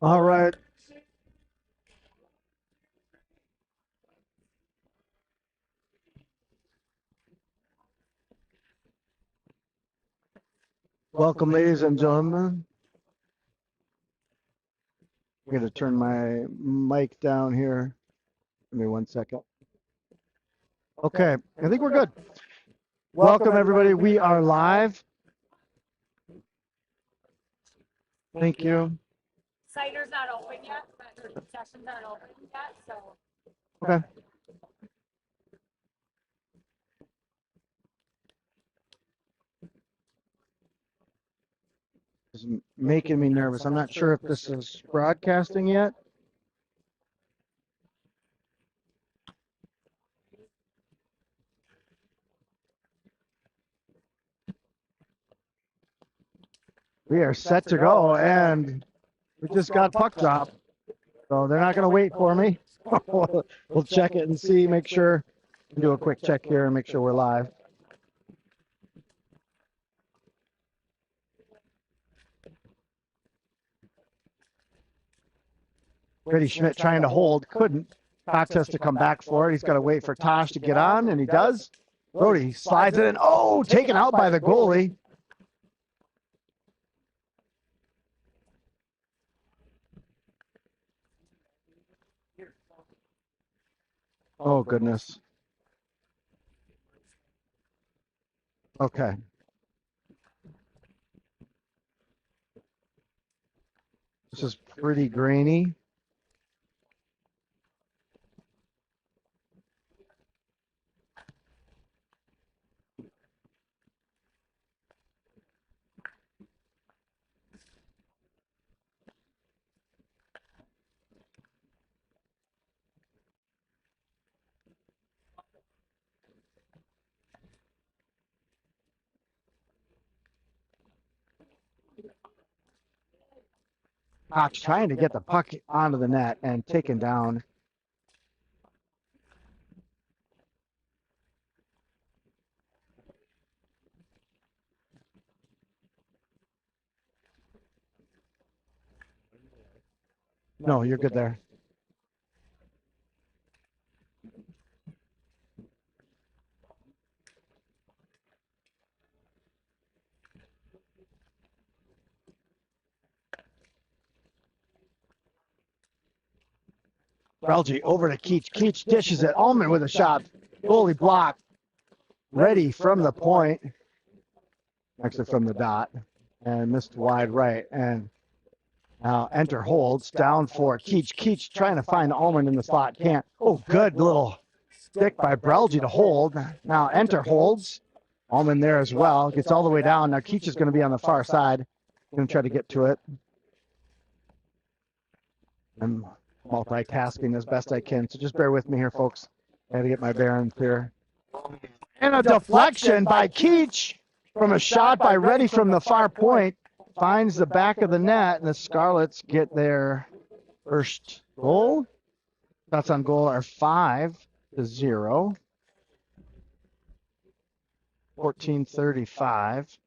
All right. Welcome, ladies and gentlemen. I'm going to turn my mic down here. Give me 1 second. Okay, I think we're good. Welcome, everybody. We are live. Thank you. Cider's not open yet, but the sessions aren't open yet, so. Okay. This is making me nervous. I'm not sure if this is broadcasting yet. We are set to go, and we just got puck drop. So they're not going to wait for me. We'll check it and see, make sure. Do a quick check here and make sure we're live. Freddie Schmidt trying to hold, couldn't. Cox has to come back for it. He's got to wait for Tosh to get on, and he does. Brody slides it in. Oh, taken out by the goalie. Oh, goodness. Okay. This is pretty grainy. Cox trying to get the puck onto the net and taken down. No, you're good there. Belgi over to Keach. Keach dishes it. Allman with a shot. Goalie block. Ready from the point. Actually from the dot. And missed wide right. And now enter holds. Down for Keach. Keach trying to find Allman in the slot. Can't. Oh, good little stick by Brelgi to hold. Now enter holds. Allman there as well. Gets all the way down. Now Keach is going to be on the far side. Going to try to get to it. I'm multitasking as best I can, so just bear with me here, folks. I got to get my bearings here. And a deflection by Keach from a shot by Reddy from the far point. Finds the back of the net, and the Scarlets get their first goal. Shots on goal are 5-0. 14:35.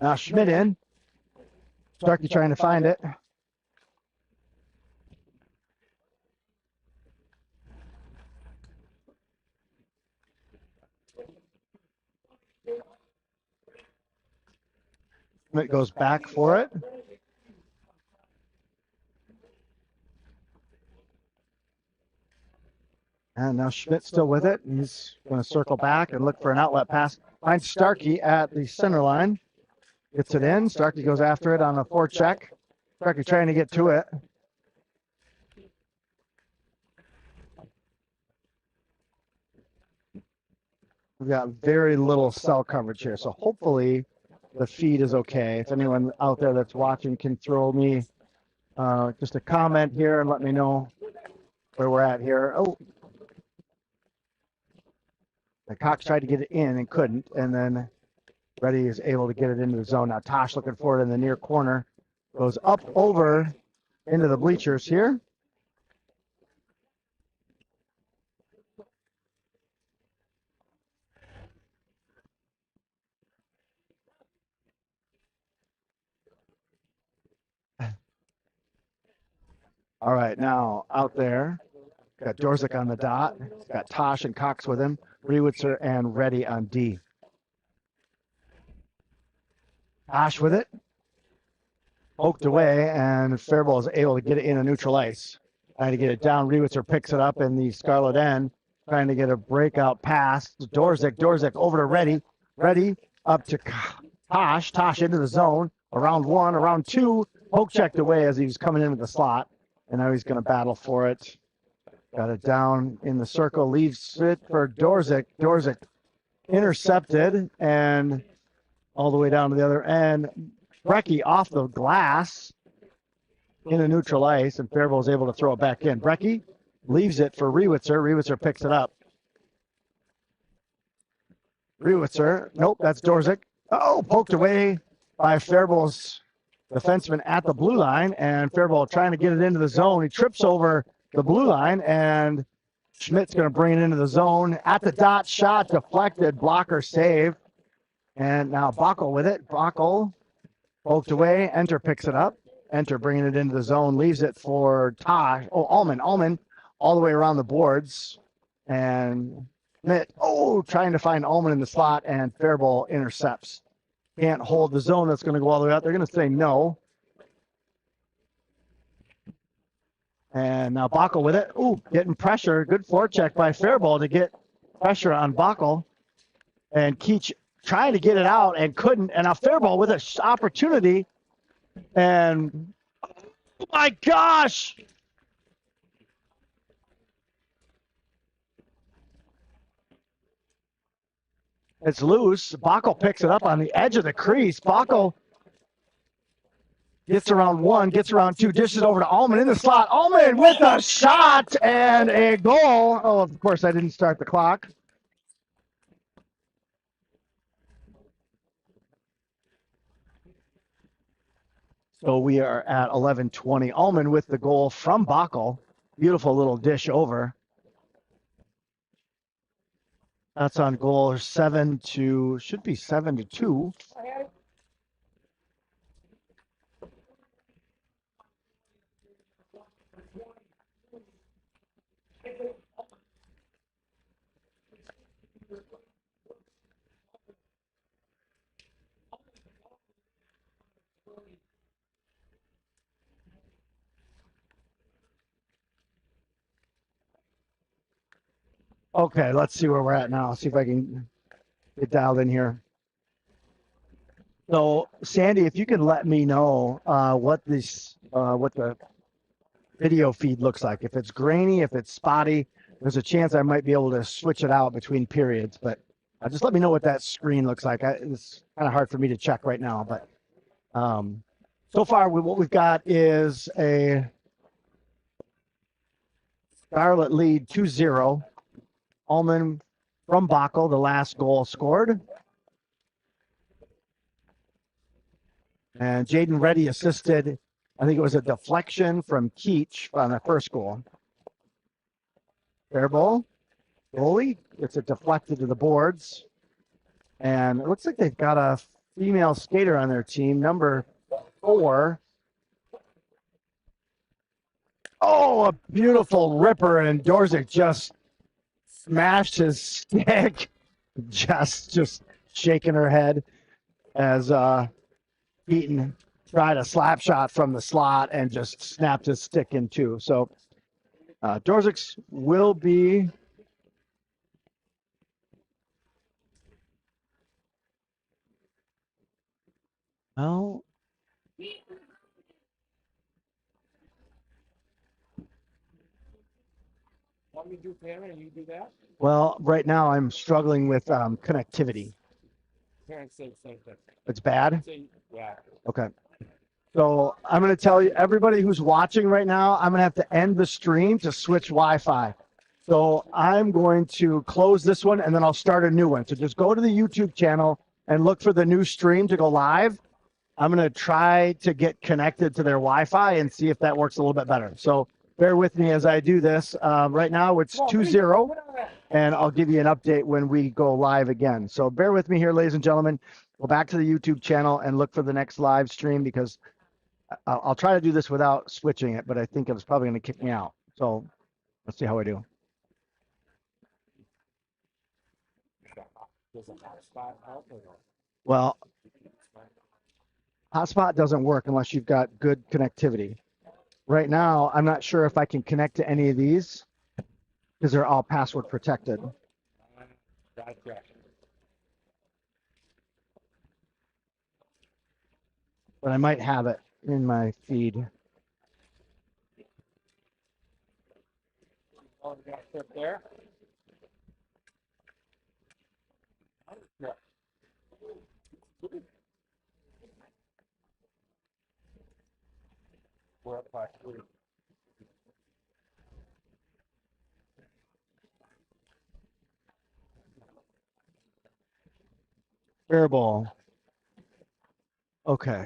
Now Schmidt in. Starkey trying to find it. Schmidt goes back for it. And now Schmidt's still with it. He's going to circle back and look for an outlet pass. Finds Starkey at the center line. Gets it in. Starkey goes after it on a forecheck. Starkey trying to get to it. We've got very little cell coverage here, so hopefully the feed is okay. If anyone out there that's watching can throw me just a comment here and let me know where we're at here. Oh, And Cox tried to get it in and couldn't, and then Reddy is able to get it into the zone. Now Tosh looking for it in the near corner. Goes up over into the bleachers here. All right, now out there, got Dorzik on the dot. Got Tosh and Cox with him. Rewitzer and Reddy on D. Tosh with it. Poked away, and Faribault is able to get it in a neutral ice. Trying to get it down. Rewitzer picks it up in the scarlet end. Trying to get a breakout pass to Dorzik. Dorzik over to Reddy. Reddy up to Tosh. Tosh into the zone. Around one, around two. Poke checked away as he was coming into the slot. And now he's going to battle for it. Got it down in the circle. Leaves it for Dorzik. Dorzik intercepted and all the way down to the other end. Brecky off the glass in a neutral ice, and Faribault is able to throw it back in. Brecky leaves it for Rewitzer. Rewitzer picks it up. Rewitzer, nope, that's Dorzik. Oh, poked away by Faribault's defenseman at the blue line, and Faribault trying to get it into the zone. He trips over the blue line, and Schmidt's going to bring it into the zone. At the dot, shot deflected, blocker save. And now Bockel with it. Bockel poked away. Enter picks it up. Enter bringing it into the zone. Leaves it for Tosh. Oh, Allman. Allman all the way around the boards. And Schmidt, trying to find Allman in the slot. And Faribault intercepts. Can't hold the zone. That's going to go all the way out. They're going to say no. And now Bockel with it. Getting pressure. Good forecheck by Faribault to get pressure on Bockel. And Keach trying to get it out and couldn't. And now Faribault with an opportunity. And, oh my gosh! It's loose. Bockel picks it up on the edge of the crease. Bockel gets around one, gets around two, dishes over to Allman in the slot. Allman with a shot and a goal. Oh, of course, I didn't start the clock. So we are at 11:20. Allman with the goal from Bockel. Beautiful little dish over. That's on goal 7-2. Should be 7-2. Okay, let's see where we're at now. See if I can get dialed in here. So, Sandy, if you can let me know what the video feed looks like. If it's grainy, if it's spotty, there's a chance I might be able to switch it out between periods. But just let me know what that screen looks like. It's kind of hard for me to check right now. But so far, what we've got is a Scarlet lead 2-0. Allman from Bockel, the last goal scored. And Jaden Reddy assisted, I think it was a deflection from Keach on the first goal. Faribault, goalie, it's a deflected to the boards. And it looks like they've got a female skater on their team, number 4. Oh, a beautiful ripper, and Dorzik just smashed his stick, just shaking her head as Eaton tried a slap shot from the slot and just snapped his stick in two. So Dorzik's will be well. Want me to do camera and you do that? Well, right now I'm struggling with connectivity. Parents say the same thing. It's bad? Say, yeah. Okay. So I'm going to tell you, everybody who's watching right now, I'm going to have to end the stream to switch Wi-Fi. So I'm going to close this one and then I'll start a new one. So just go to the YouTube channel and look for the new stream to go live. I'm going to try to get connected to their Wi-Fi and see if that works a little bit better. So bear with me as I do this. Right now it's 2-0, and I'll give you an update when we go live again. So bear with me here, ladies and gentlemen. Go back to the YouTube channel and look for the next live stream because I'll try to do this without switching it, but I think it was probably going to kick me out. So let's see how I do. Does a hotspot help or no? Well, hotspot doesn't work unless you've got good connectivity. Right now, I'm not sure if I can connect to any of these because they're all password protected. Gotcha. But I might have it in my feed. Oh, you got a tip there? Yeah. We're up by 3. Faribault. Okay.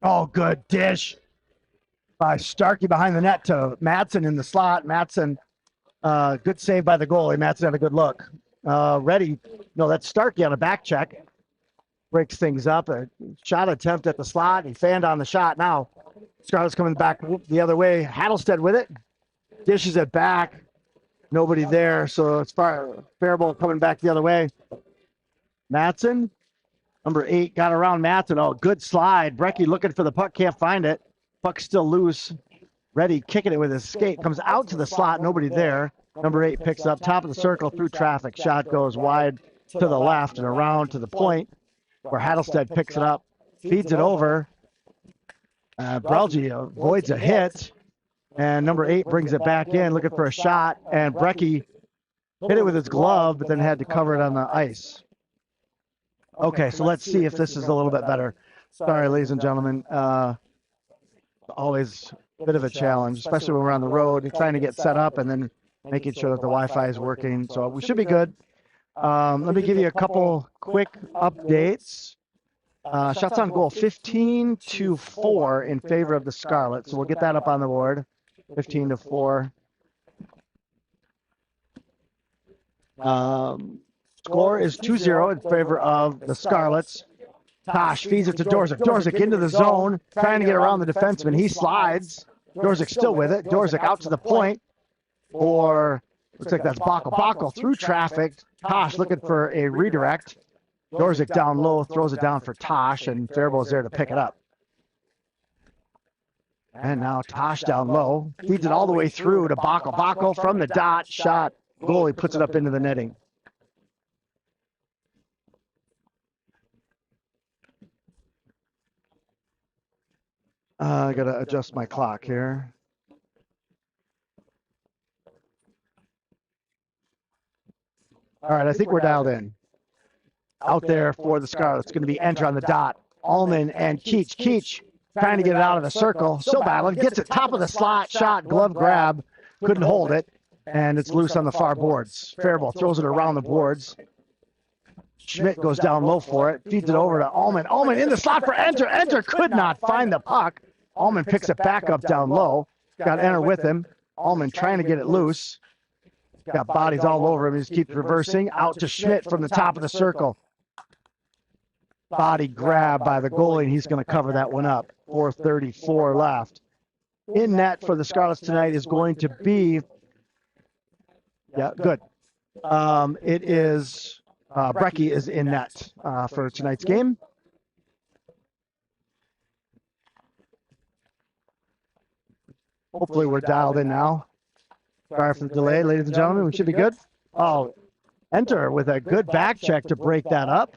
Oh, good dish by Starkey behind the net to Madsen in the slot. Madsen, good save by the goalie. Madsen had a good look. Ready. No, that's Starkey on a back check. Breaks things up. A shot attempt at the slot. He fanned on the shot. Now Scarlett's coming back the other way. Hattlestead with it. Dishes it back. Nobody there. So it's Faribault coming back the other way. Matson. Number 8 got around Matson. Oh, good slide. Brecky looking for the puck, can't find it. Puck's still loose. Reddy kicking it with his skate. Comes out to the slot, nobody there. Number 8 picks up top of the circle through traffic. Shot goes wide to the left and around to the point where Hattlestead picks it up, feeds it over. Brelgy avoids a hit, and number 8 brings it back in, looking for a shot, and Brecky hit it with his glove, but then had to cover it on the ice. Okay, so let's see if this is a little bit better. Sorry, ladies and gentlemen. Always a bit of a challenge, especially when we're on the road, trying to get set up and then making sure that the Wi-Fi is working. So we should be good. Let me give you a couple quick updates. Shots on goal, 15-4 in favor of the Scarlets. So we'll get that up on the board, 15-4. Score is 2-0 in favor of the Scarlets. Tosh feeds it to Dorzik. Dorzik into the zone, trying to get around the defenseman. He slides. Dorzik still with it. Dorzik out to the point for, looks like that's Bockel. Bockel through traffic. Tosh looking for a redirect. Dorzik down low, throws it down for Tosh, and Faribault's there to pick it up. And now Tosh down low, feeds it all the way through to Bockel. Bockel from the dot, shot. Goalie puts it up into the netting. I gotta adjust my clock here. All right, I think we're dialed in. Out there for the Scarlets, it's going to be enter on the dot. Allman and Keach. Keach trying to get it out of the circle. Still battling. Gets it top of the slot. Shot, glove grab. Couldn't hold it. And it's loose on the far boards. Faribault throws it around the boards. Schmidt goes down low for it. Feeds it over to Allman. Allman in the slot for enter. Enter could not find the puck. Allman picks it back up down low. Got enter with him. Allman trying to get it loose. Got bodies all over him. He just keeps reversing. Out to Schmidt from the top of the circle. Body grab by the goalie, and he's going to cover that one up. 4:34 left. In net for the Scarlets tonight is going to be, yeah, good. It is, Brecky is in net for tonight's game. Hopefully we're dialed in now. Sorry for the delay, ladies and gentlemen. We should be good. Oh, enter with a good back check to break that up.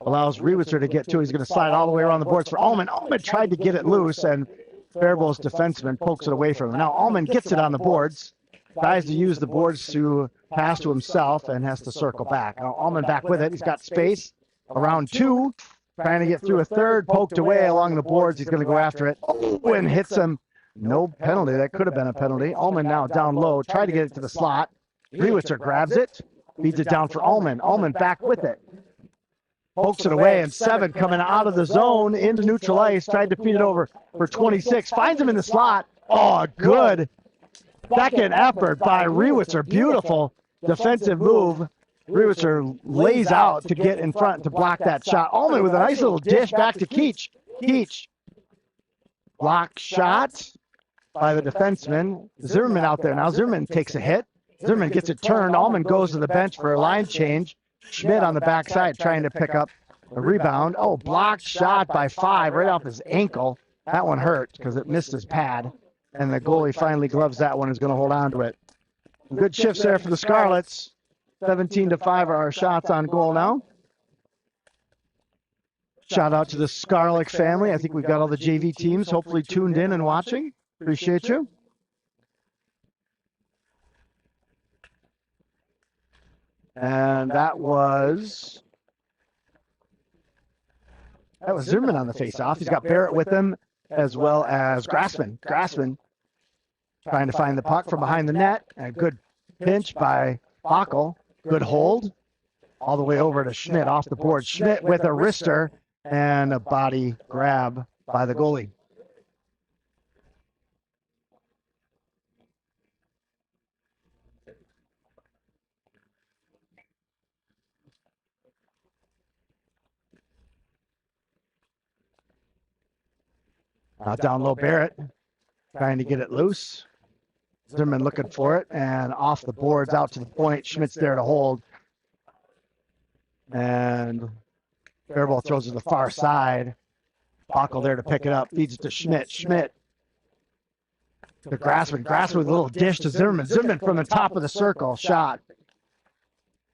Allows Rewitzer to get to. He's going to slide all the way around the boards for Allman. Allman tried to get it loose, and Faribault's defenseman pokes it away from him. Now Allman gets it on the boards, tries to use the boards to pass to himself, and has to circle back. Now Allman back with it. He's got space. Around 2, trying to get through a third, poked away along the boards. He's going to go after it. Oh, and hits him. No penalty. That could have been a penalty. Allman now down low, tried to get it to the slot. Rewitzer grabs it, feeds it down for Allman. Allman back with it. Pokes it away, and 7 coming out of the zone into neutral ice. Tried to feed it over for 26. Finds him in the slot. Oh, good second effort by Rewitzer. Beautiful defensive move. Rewitzer lays out to get in front to block that shot. Allman with a nice little dish back to Keach. Keach. Block shot by the defenseman. Zimmerman out there now. Zimmerman takes a hit. Zimmerman gets it turned. Allman goes to the bench for a line change. Schmidt on the backside trying to pick up a rebound. Oh, blocked shot by 5 right off his ankle. That one hurt because it missed his pad. And the goalie finally gloves that one, is going to hold on to it. Good shifts there for the Scarlets. 17-5 are our shots on goal now. Shout out to the Scarlick family. I think we've got all the JV teams hopefully tuned in and watching. Appreciate you. And that was Zimmerman on the faceoff. He's got Barrett with him, as well as Grassman. Grassman trying to find the puck from behind the net. A good pinch by Bockel. Good hold. All the way over to Schmidt off the board. Schmidt with a wrister and a body grab by the goalie. Down low, Barrett trying to get it loose. Zimmerman looking for it, and off the boards out to the point. Schmidt's there to hold. And Faribault throws it to the far side. Bockel there to pick it up. Feeds it to Schmidt. Schmidt to Grassman. Grassman with a little dish to Zimmerman. Zimmerman from the top of the circle. Shot.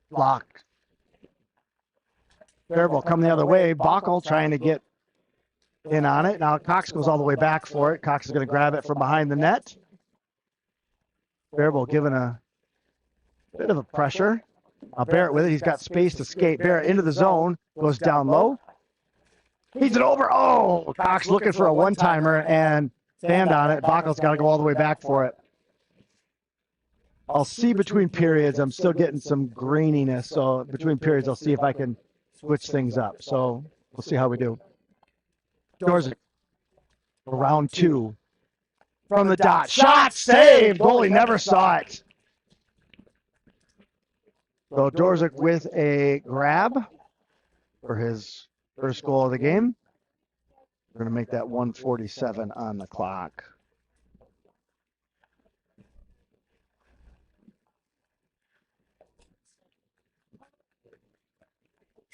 Blocked. Faribault coming the other way. Bockel trying to get in on it. Now Cox goes all the way back for it. Cox is going to grab it from behind the net. Faribault giving a bit of a pressure. Barrett with it. He's got space to skate. Barrett into the zone. Goes down low. Feeds it over. Oh, Cox looking for a one-timer and stand on it. Bockel's got to go all the way back for it. I'll see between periods. I'm still getting some graininess. So between periods, I'll see if I can switch things up. So we'll see how we do. Dorzik. Round 2. From the dot. Shot saved. Goalie never saw it. So Dorzik with a grab for his first goal of the game. We're going to make that 1:47 on the clock.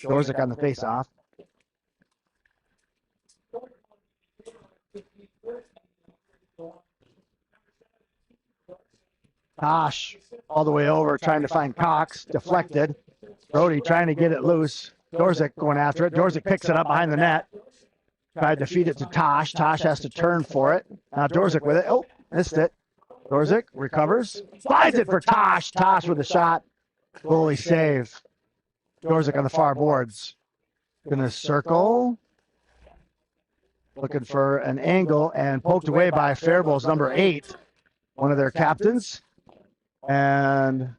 Dorzik on the face-off. Tosh all the way over, trying to find Cox. Deflected. Brody trying to get it loose. Dorzik going after it. Dorzik picks it up behind the net. Tried to feed it to Tosh. Tosh has to turn for it. Now Dorzik with it. Oh, missed it. Dorzik recovers. Slides it for Tosh. Tosh with a shot. Goalie save. Dorzik on the far boards. Gonna circle. Looking for an angle and poked away by Faribault's number 8, one of their captains. And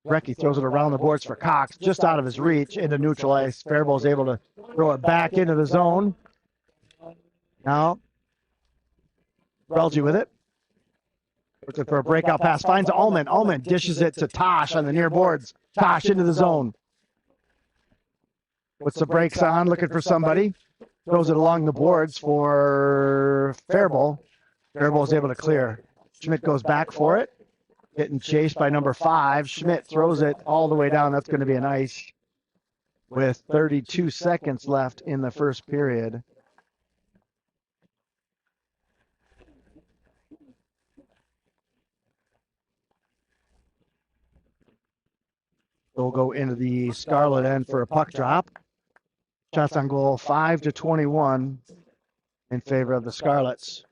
Brecky throws it around the boards for Cox, just out of his reach into neutral ice. Faribault's able to throw it back into the zone. Now, Relgi with it. Looking for a breakout pass. Finds Ullman. Ullman dishes it to Tosh on the near boards. Tosh into the zone. Puts the brakes on, looking for somebody. Throws it along the boards for Faribault. Faribault's able to clear. Schmidt goes back for it. Getting chased by number 5. Schmidt throws it all the way down. That's going to be an ice with 32 seconds left in the first period. They'll go into the Scarlet end for a puck drop. Shots on goal 5-21 in favor of the Scarlets.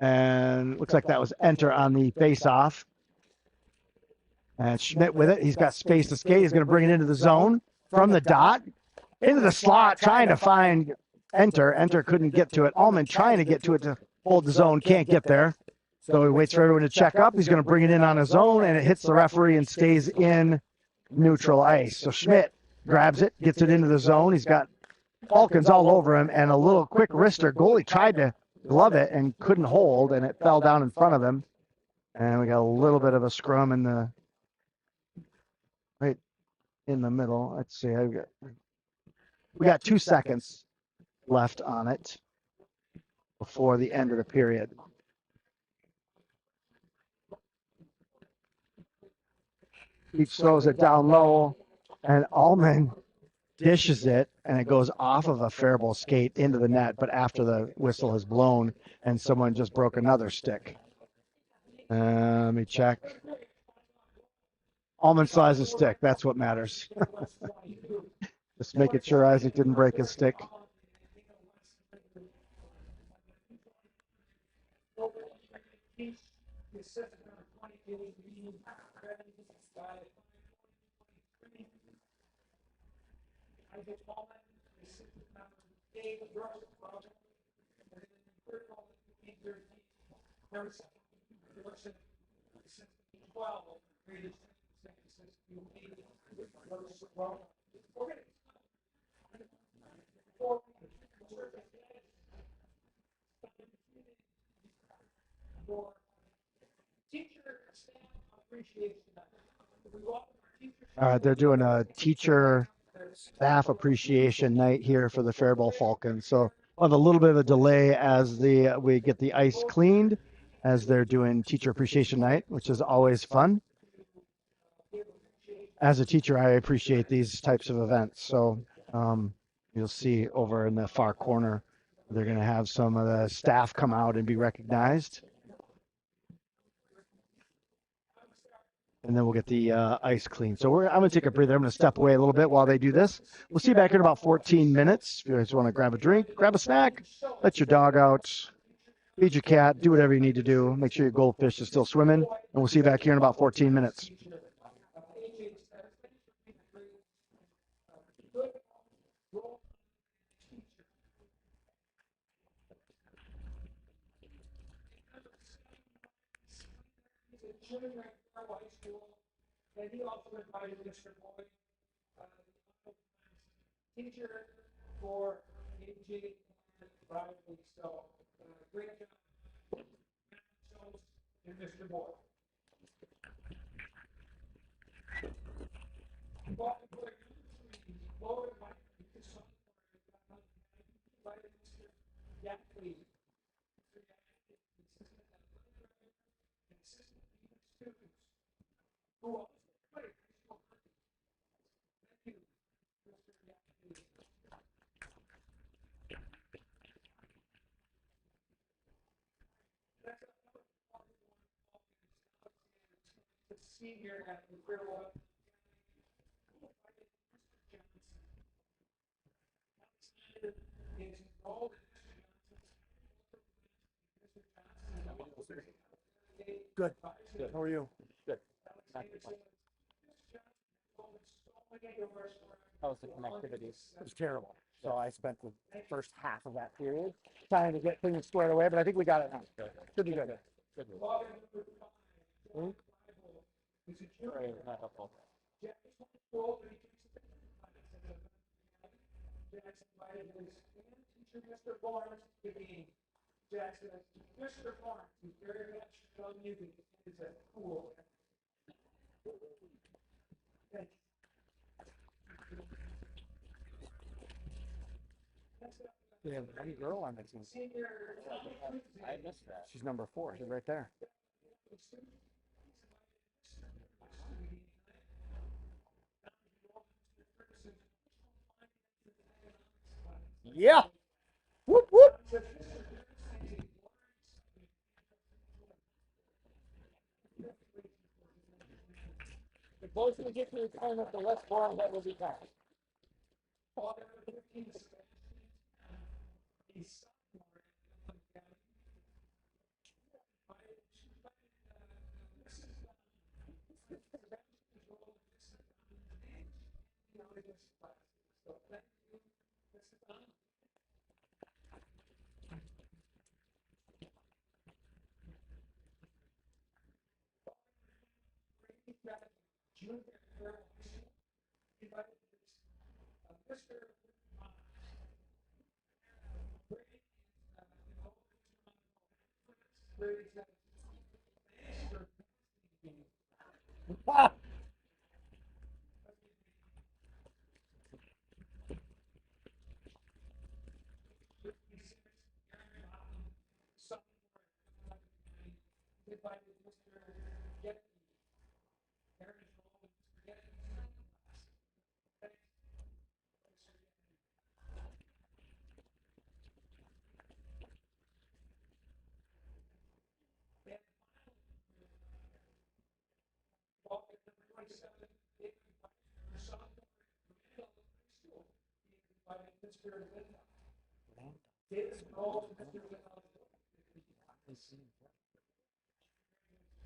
And looks like that was enter on the face-off. And Schmidt with it. He's got space to skate. He's going to bring it into the zone from the dot. Into the slot, trying to find enter. Enter couldn't get to it. Ullman trying to get to it to hold the zone. Can't get there. So he waits for everyone to check up. He's going to bring it in on his own, and it hits the referee and stays in neutral ice. So Schmidt grabs it, gets it into the zone. He's got Falcons all over him, and a little quick wrister. Goalie tried to glove it and couldn't hold, and it fell down in front of him. And we got a little bit of a scrum in the right in the middle. Let's see. We got 2 seconds left on it before the end of the period. Each throws it down low, and Ullman dishes it, and it goes off of a Faribault skate into the net, but after the whistle has blown, and someone just broke another stick. Let me check. Ullman saw his stick. That's what matters. Just making sure Isaac didn't break his stick. All right, they're doing a teacher staff appreciation night here for the Faribault Falcons. So we'll have a little bit of a delay as we get the ice cleaned as they're doing teacher appreciation night, which is always fun. as a teacher, I appreciate these types of events. So you'll see over in the far corner, they're going to have some of the staff come out and be recognized. And then we'll get the ice clean. So I'm going to take a breather. I'm going to step away a little bit while they do this. We'll see you back in about 14 minutes. If you guys want to grab a drink, grab a snack, let your dog out, feed your cat, do whatever you need to do. Make sure your goldfish is still swimming. And we'll see you back here in about 14 minutes. And he also invited Mr. Boyd, teacher for engaging and privately. So, great job, and Mr. Boyd. Senior at the Faribault. Good. Good. How are you? Good. How's the connectivity? It was terrible. So I spent the first half of that period trying to get things squared away, but I think we got it now. Should be good. Good. Sorry, not helpful. Mr. Barnes to be Jackson. Mr. Barnes, who's very passionate on music, is a cool. Thank you. We have one girl on the team. I missed that. She's number 4. She's right there. Yeah. Whoop whoop. The closer we get to retirement, the less boring that will become.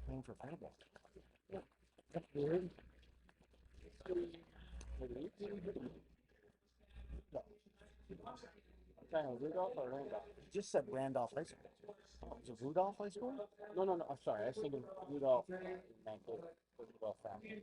Playing for Faribault. That's weird. Rudolph or Randolph? You just said Randolph High School. Oh, is it Rudolph High School? No. I'm sorry. I was thinking Rudolph Mankato. Rudolph family.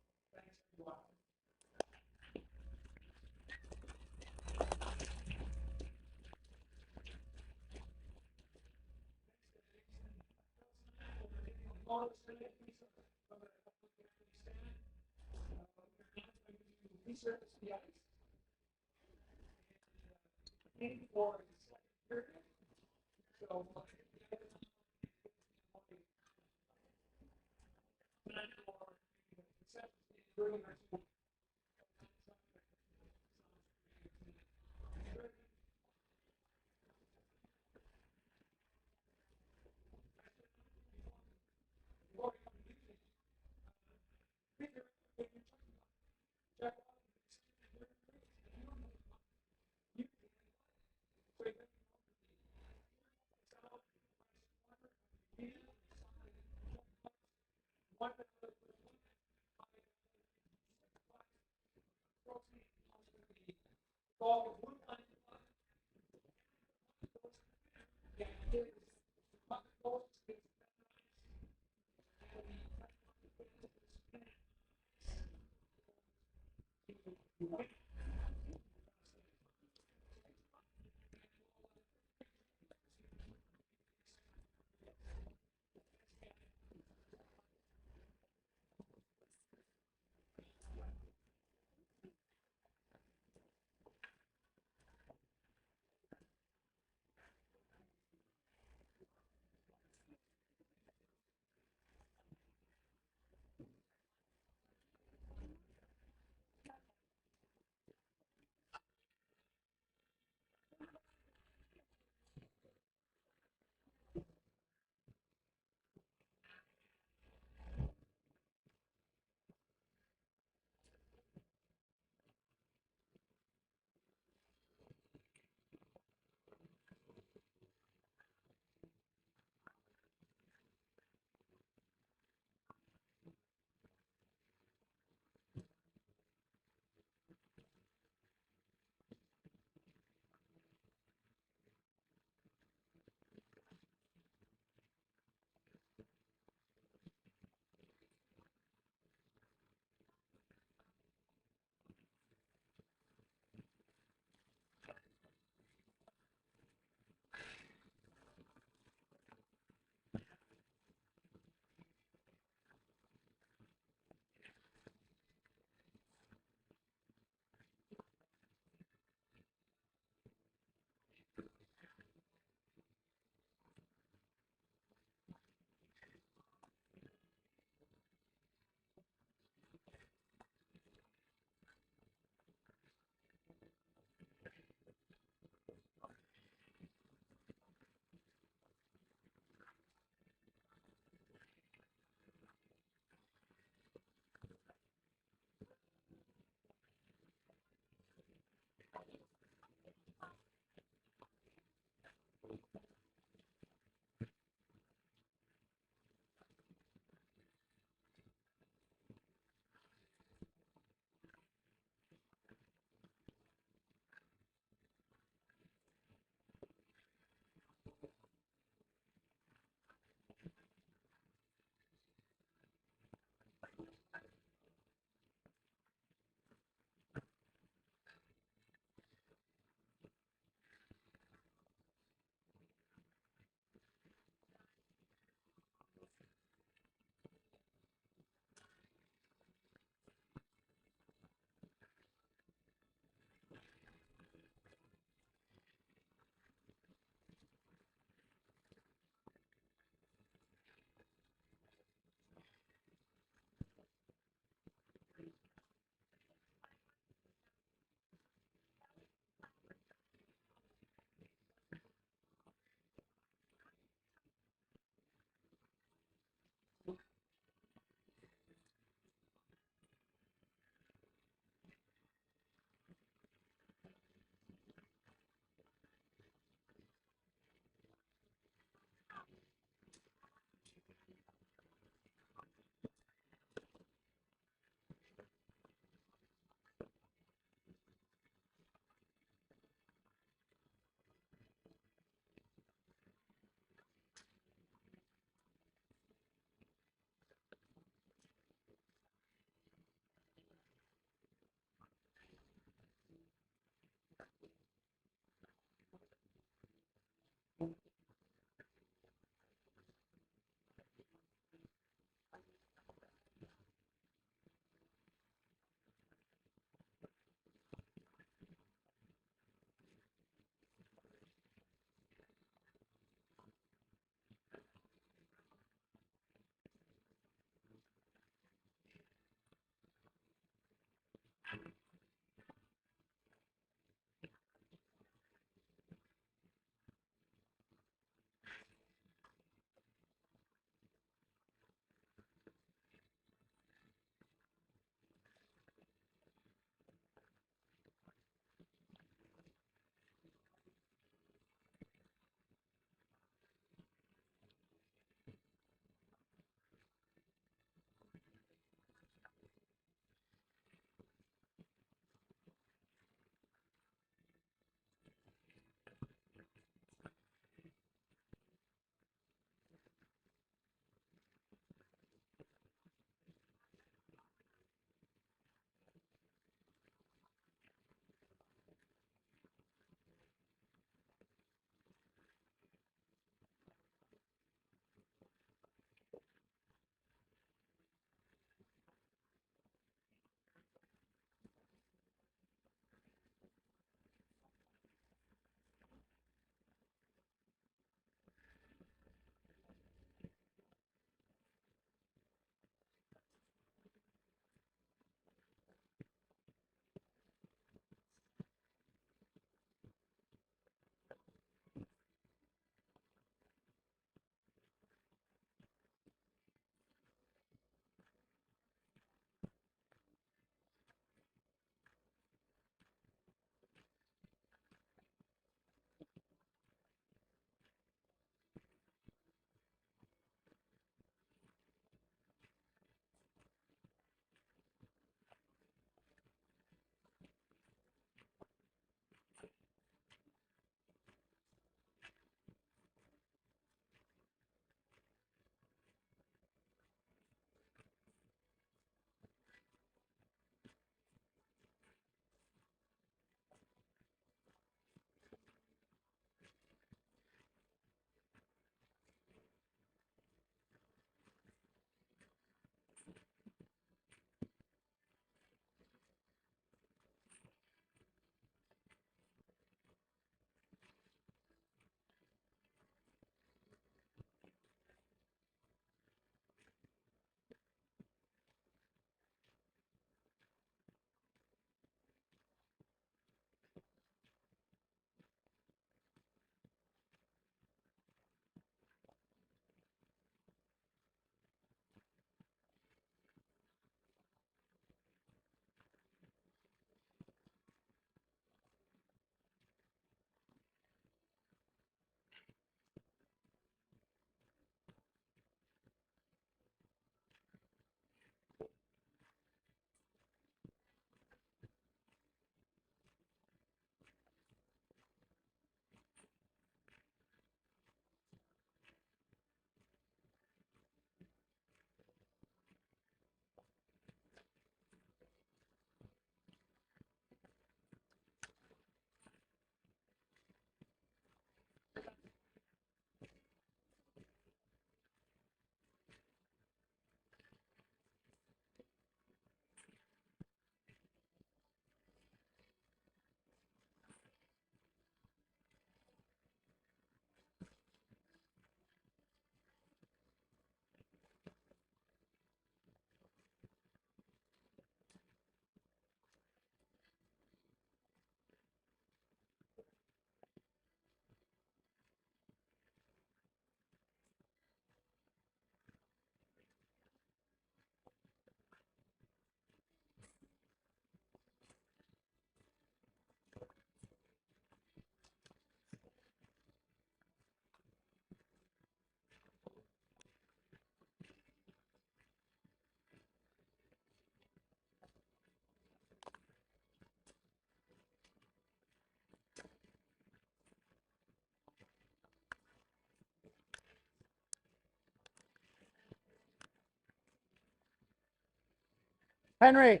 Henry.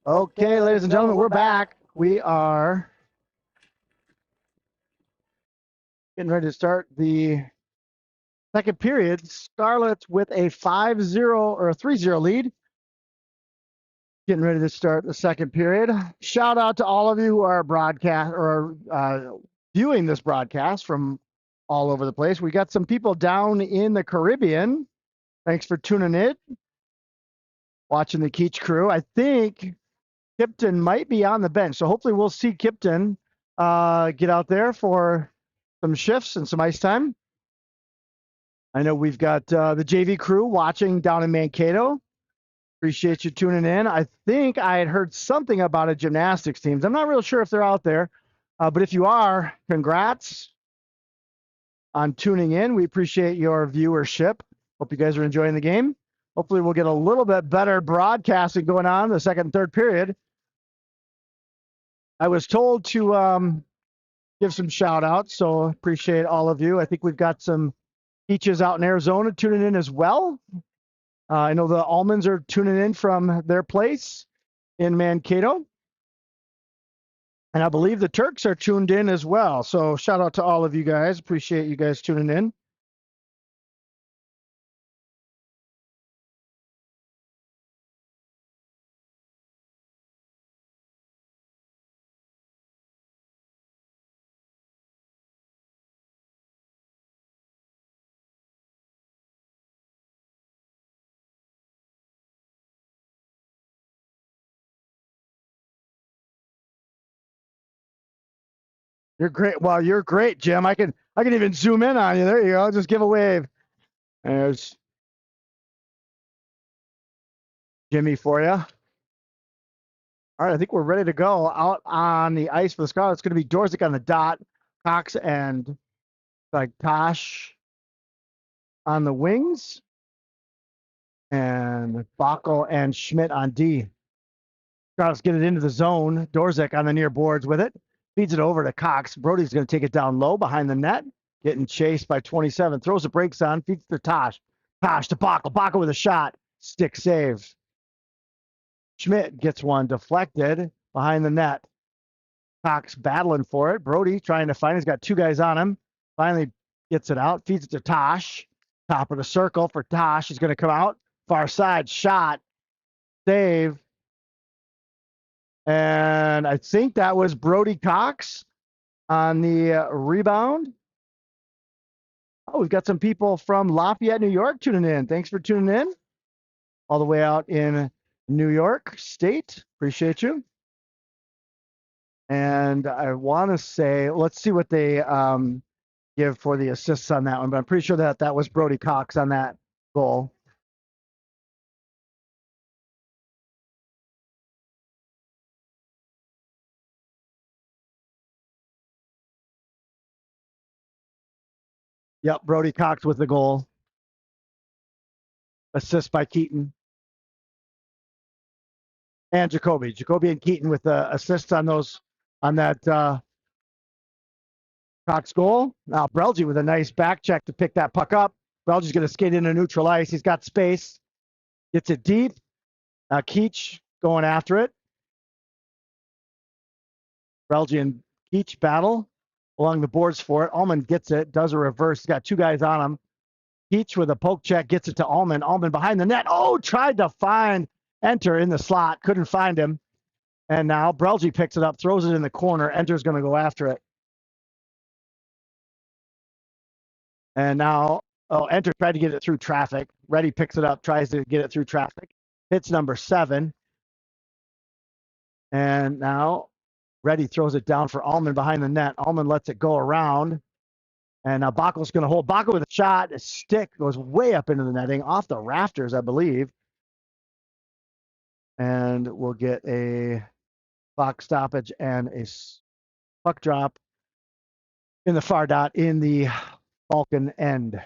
Okay, ladies and gentlemen, we're back. We are getting ready to start the second period. Scarlets with a 5-0 or a 3-0 lead. Getting ready to start the second period. Shout out to all of you who are broadcast or viewing this broadcast from all over the place. We got some people down in the Caribbean. Thanks for tuning in, watching the Keach crew. I think Kipton might be on the bench, so hopefully we'll see Kipton get out there for some shifts and some ice time. I know we've got the JV crew watching down in Mankato. Appreciate you tuning in. I think I had heard something about a gymnastics team. I'm not real sure if they're out there, but if you are, congrats on tuning in. We appreciate your viewership. Hope you guys are enjoying the game. Hopefully we'll get a little bit better broadcasting going on in the second and third period. I was told to give some shout outs, so appreciate all of you. I think we've got some teachers out in Arizona tuning in as well. I know the Almonds are tuning in from their place in Mankato. And I believe the Turks are tuned in as well. So shout out to all of you guys. Appreciate you guys tuning in. You're great. Well, you're great, Jim. I can even zoom in on you. There you go. Just give a wave. There's Jimmy for you. All right, I think we're ready to go out on the ice for the Scarlet. It's going to be Dorzik on the dot, Cox and like Tosh on the wings, and Bacco and Schmidt on D. Scarlets get it into the zone. Dorzik on the near boards with it. Feeds it over to Cox. Brody's going to take it down low behind the net. Getting chased by 27. Throws the brakes on. Feeds to Tosh. Tosh to Bacco. Bacco with a shot. Stick save. Schmidt gets one deflected behind the net. Cox battling for it. Brody trying to find it. He's got two guys on him. Finally gets it out. Feeds it to Tosh. Top of the circle for Tosh. He's going to come out. Far side shot. Save. And I think that was Brody Cox on the rebound. Oh, we've got some people from Lafayette, New York tuning in. Thanks for tuning in. All the way out in New York State. Appreciate you. And I want to say, let's see what they give for the assists on that one, but I'm pretty sure that was Brody Cox on that goal. Yep, Brody Cox with the goal. Assist by Keaton. And Jacoby. Jacoby and Keaton with the assists on that Cox goal. Now Brelgy with a nice back check to pick that puck up. Brelgy's going to skate into neutral ice. He's got space. Gets it deep. Keach going after it. Brelgy and Keach battle along the boards for it. Allman gets it. Does a reverse. He's got two guys on him. Keach with a poke check gets it to Allman. Allman behind the net. Oh, tried to find Enter in the slot. Couldn't find him. And now Brelgy picks it up, throws it in the corner. Enter's going to go after it. And now, Enter tried to get it through traffic. Reddy picks it up, tries to get it through traffic. Hits number 7. And now Reddy throws it down for Allman behind the net. Allman lets it go around. And now Bacco's going to hold. Bacco with a shot. A stick goes way up into the netting, off the rafters, I believe. And we'll get a clock stoppage and a puck drop in the far dot in the Falcon end.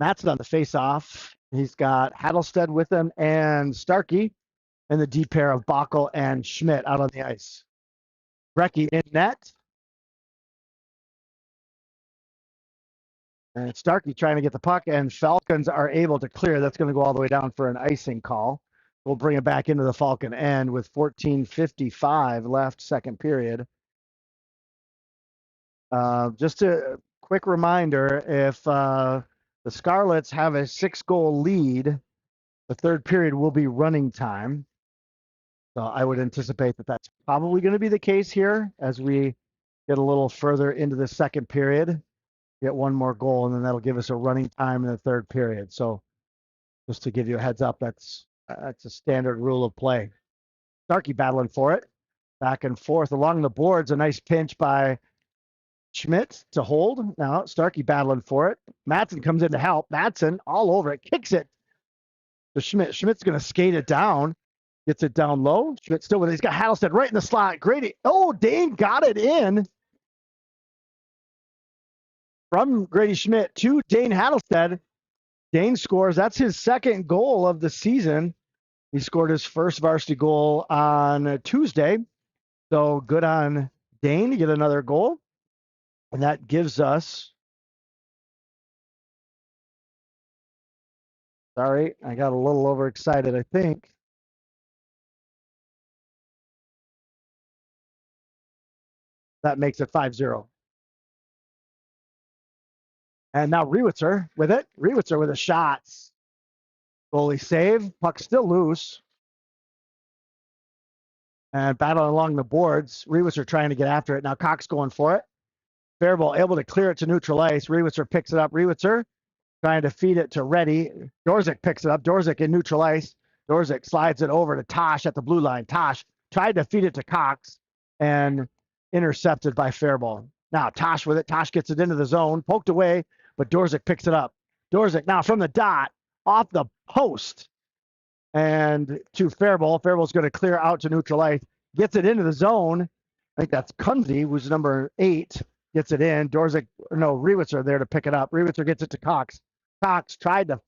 Matt's on the face-off. He's got Hattelstead with him and Starkey, and the deep pair of Bacco and Schmidt out on the ice. Brecky in net. And Starkey trying to get the puck, and Falcons are able to clear. That's going to go all the way down for an icing call. We'll bring it back into the Falcon end with 14:55 left, second period. Just a quick reminder, if the Scarlets have a 6-goal lead, the third period will be running time. So I would anticipate that that's probably going to be the case here as we get a little further into the second period. Get one more goal, and then that'll give us a running time in the third period. So just to give you a heads up, that's a standard rule of play. Starkey battling for it. Back and forth along the boards. A nice pinch by Schmidt to hold. Now Starkey battling for it. Matson comes in to help. Matson all over it. Kicks it to Schmidt. Schmidt's going to skate it down. Gets it down low. Schmidt still with it. He's got Hattelstead right in the slot. Grady. Oh, Dane got it in. From Grady Schmidt to Dane Hattelstead. Dane scores. That's his second goal of the season. He scored his first varsity goal on Tuesday. So good on Dane to get another goal. And that gives us, sorry, I got a little overexcited, I think. That makes it 5-0. And now Rewitzer with it. Rewitzer with a shot. Goalie save. Puck still loose. And battle along the boards. Rewitzer trying to get after it. Now Cox going for it. Faribault able to clear it to neutral ice. Rewitzer picks it up. Rewitzer trying to feed it to Reddy. Dorzik picks it up. Dorzik in neutral ice. Dorzik slides it over to Tosh at the blue line. Tosh tried to feed it to Cox and intercepted by Faribault. Now Tosh with it. Tosh gets it into the zone, poked away, but Dorzik picks it up. Dorzik now from the dot, off the post, and to Faribault. Faribault's going to clear out to neutral ice. Gets it into the zone. I think that's Kunze, who's number 8. Gets it in. Rewitzer there to pick it up. Rewitzer gets it to Cox. Cox tried to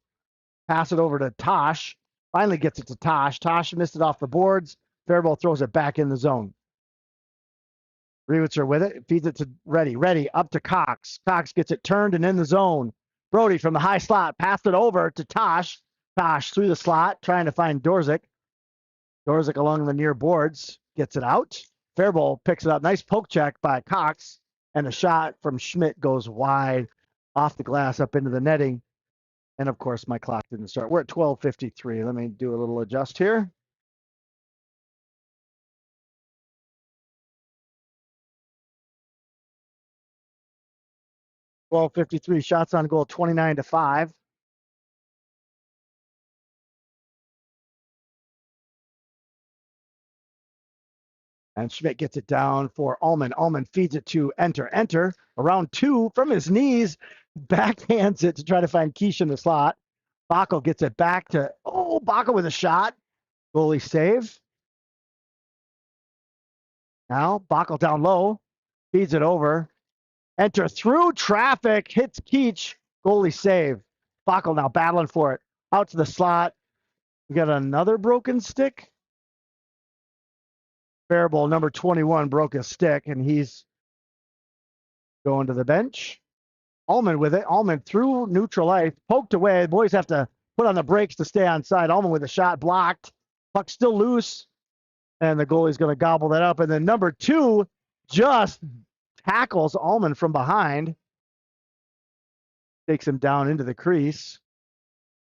pass it over to Tosh. Finally gets it to Tosh. Tosh missed it off the boards. Faribault throws it back in the zone. Rewitzer with it. Feeds it to Reddy. Reddy up to Cox. Cox gets it turned and in the zone. Brody from the high slot passed it over to Tosh. Tosh through the slot trying to find Dorzik. Dorzik along the near boards gets it out. Faribault picks it up. Nice poke check by Cox. And a shot from Schmidt goes wide off the glass up into the netting. And of course, my clock didn't start. We're at 12:53. Let me do a little adjust here. .1253 shots on goal, 29-5. And Schmidt gets it down for Ullman. Ullman feeds it to Enter. Enter around 2 from his knees, backhands it to try to find Quiche in the slot. Backel gets it back to, Backel with a shot. Goalie save. Now Backel down low, feeds it over. Enter through traffic, hits Keach. Goalie save. Backel now battling for it. Out to the slot. We got another broken stick. Faribault, number 21, broke his stick, and he's going to the bench. Ullman with it. Ullman through neutral ice, poked away. The boys have to put on the brakes to stay on side. Ullman with a shot blocked. Puck still loose, and the goalie's going to gobble that up. And then number 2 just tackles Ullman from behind. Takes him down into the crease.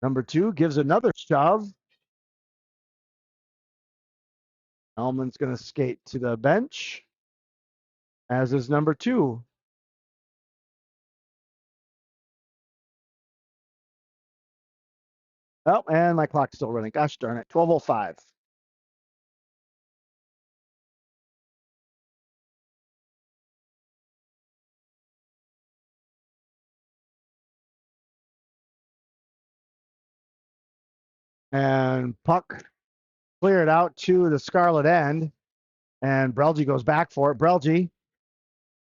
Number 2 gives another shove. Ullman's going to skate to the bench, as is number 2. Oh, and my clock's still running. Gosh darn it. 12:05. And puck cleared out to the Scarlet end. And Brelgy goes back for it. Brelgy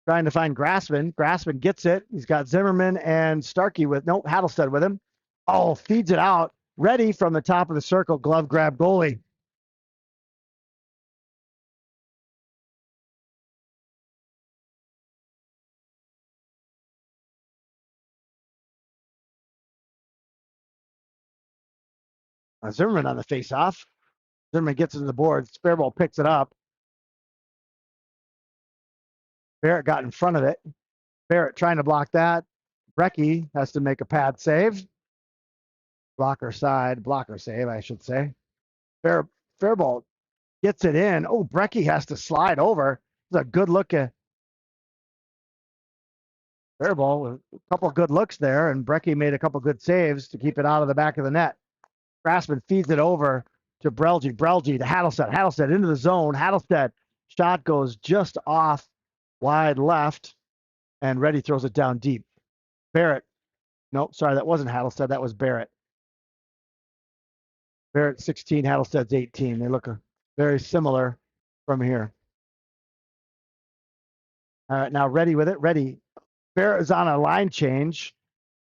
trying to find Grassman. Grassman gets it. He's got Zimmerman and Starkey with, Hattlestead with him. Feeds it out. Ready from the top of the circle. Glove grab goalie. Zimmerman on the face-off. Zimmerman gets it to the board. Faribault picks it up. Barrett got in front of it. Barrett trying to block that. Brecky has to make a pad save. Blocker save, I should say. Faribault gets it in. Brecky has to slide over. It's a good look at Faribault. A couple good looks there, and Brecky made a couple good saves to keep it out of the back of the net. Grassman feeds it over to Brelgy. Brelgy to Hattlestead. Hattlestead into the zone. Hattlestead shot goes just off wide left, and Reddy throws it down deep. Barrett. Nope, sorry, that wasn't Hattlestead. That was Barrett. Barrett 16, Hattlestead's 18. They look very similar from here. All right, now Reddy with it. Reddy. Barrett is on a line change.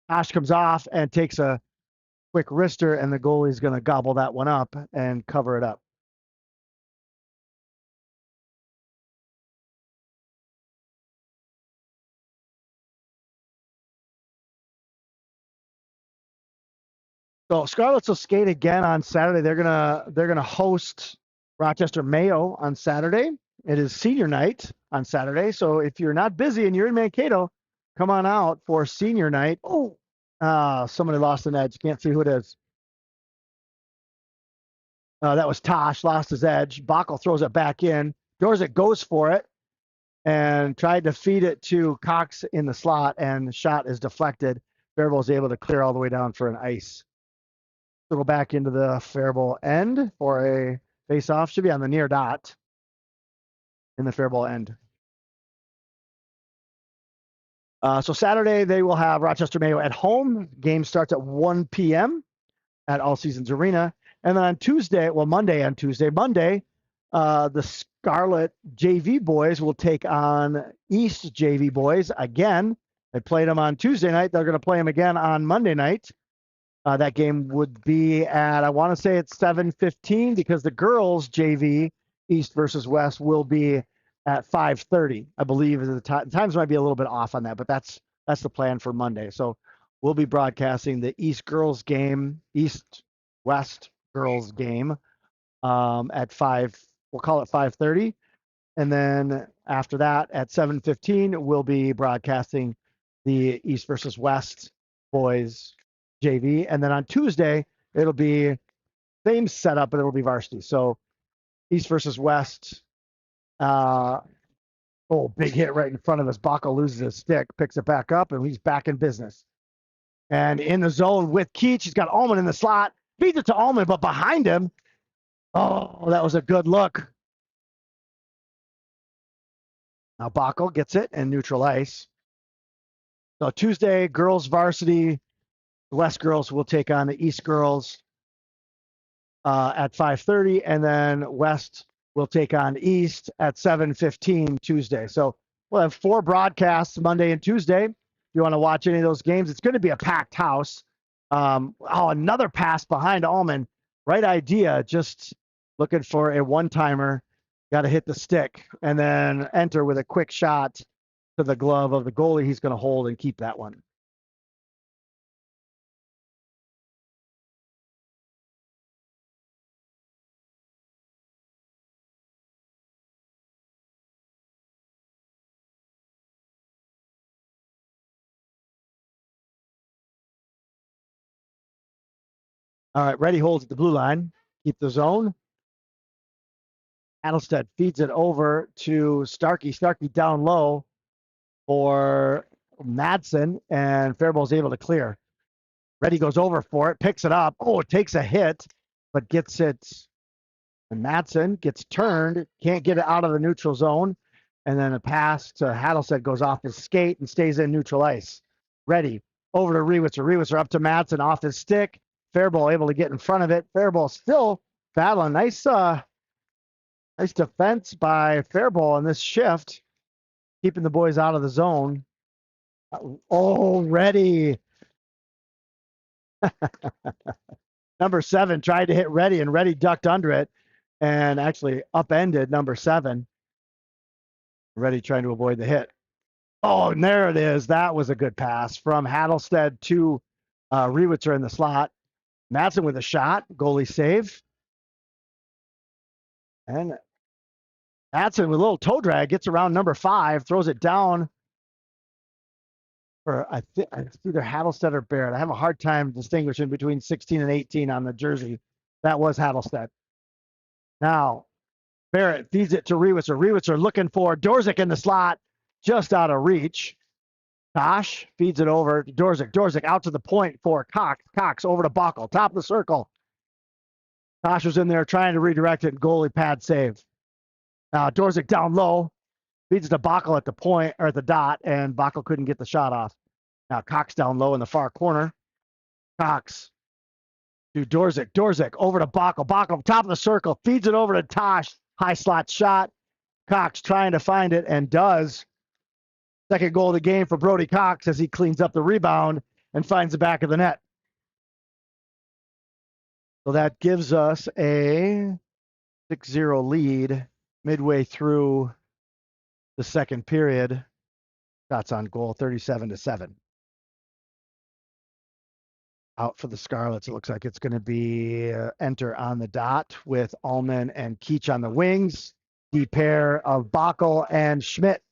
Tosh comes off and takes a quick wrister, and the goalie's going to gobble that one up and cover it up. So Scarlets will skate again on Saturday. They're gonna host Rochester Mayo on Saturday. It is senior night on Saturday. So if you're not busy and you're in Mankato, come on out for senior night. Somebody lost an edge. Can't see who it is. That was Tosh, lost his edge. Backel throws it back in. Dorzik goes for it and tried to feed it to Cox in the slot, and the shot is deflected. Faribault is able to clear all the way down for an ice. So go back into the Faribault end for a face-off. Should be on the near dot in the Faribault end. So Saturday, they will have Rochester Mayo at home. Game starts at 1 p.m. at All Seasons Arena. And then on Tuesday, well, Monday, the Scarlet JV boys will take on East JV boys again. They played them on Tuesday night. They're going to play them again on Monday night. That game would be at, I want to say it's 7:15 because the girls JV East versus West will be at 5:30. I believe the times might be a little bit off on that, but that's the plan for Monday. So we'll be broadcasting the East girls game, East West girls game at 5. We'll call it 5:30, and then after that at 7:15 we'll be broadcasting the East versus West boys JV, and then on Tuesday it'll be same setup, but it'll be varsity. So East versus West. Big hit right in front of us. Baco loses his stick, picks it back up, and he's back in business. And in the zone with Keach, he's got Allman in the slot. Feeds it to Allman, but behind him, that was a good look. Now Baco gets it and neutral ice. So Tuesday, girls varsity. The West girls will take on the East girls at 5:30, and then West will take on East at 7:15 Tuesday. So we'll have 4 broadcasts Monday and Tuesday. If you want to watch any of those games, it's going to be a packed house. Another pass behind Allman. Right idea, just looking for a one-timer. Got to hit the stick and then enter with a quick shot to the glove of the goalie. He's going to hold and keep that one. All right, ready holds at the blue line. Keep the zone. Adelstedt feeds it over to Starkey. Starkey down low for Madsen, and Faribault's able to clear. Reddy goes over for it, picks it up. It takes a hit, but gets it. And Madsen gets turned, can't get it out of the neutral zone. And then a pass to Adelstedt goes off his skate and stays in neutral ice. Reddy over to Rewitzer. Rewitzer up to Madsen off his stick. Faribault able to get in front of it. Faribault still battling. Nice defense by Faribault on this shift, keeping the boys out of the zone. Reddy. Number 7 tried to hit Reddy, and Reddy ducked under it and actually upended number 7. Reddy trying to avoid the hit. And there it is. That was a good pass from Adelstedt to Rewitzer in the slot. Madsen with a shot, goalie save. And Madsen with a little toe drag gets around number 5, throws it down for it's either Adelstedt or Barrett. I have a hard time distinguishing between 16 and 18 on the jersey. That was Adelstedt. Now Barrett feeds it to Rewitzer. Rewitzer looking for Dorzik in the slot, just out of reach. Tosh feeds it over to Dorzik. Dorzik out to the point for Cox. Cox over to Baco, top of the circle. Tosh was in there trying to redirect it, and goalie pad save. Now Dorzik down low, feeds it to Baco at the point, or at the dot, and Baco couldn't get the shot off. Now Cox down low in the far corner. Cox to Dorzik. Dorzik over to Baco. Baco top of the circle, feeds it over to Tosh. High slot shot. Cox trying to find it and does. Second goal of the game for Brody Cox as he cleans up the rebound and finds the back of the net. So that gives us a 6-0 lead midway through the second period. Shots on goal, 37-7. Out for the Scarlets, it looks like it's going to be enter on the dot with Allman and Keach on the wings. The pair of Baco and Schmidt.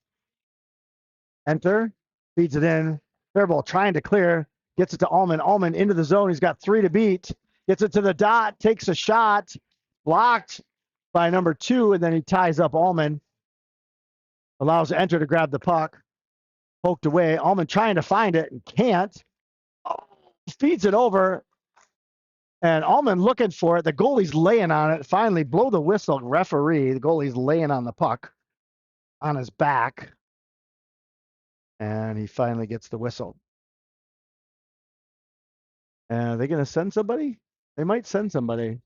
Enter, feeds it in. Faribault trying to clear, gets it to Allman. Allman into the zone. He's got 3 to beat. Gets it to the dot, takes a shot, blocked by number 2, and then he ties up Allman. Allows Enter to grab the puck. Poked away. Allman trying to find it and can't. Oh, feeds it over. And Allman looking for it. The goalie's laying on it. Finally, blow the whistle, referee. The goalie's laying on the puck on his back. And he finally gets the whistle. And are they going to send somebody? They might send somebody.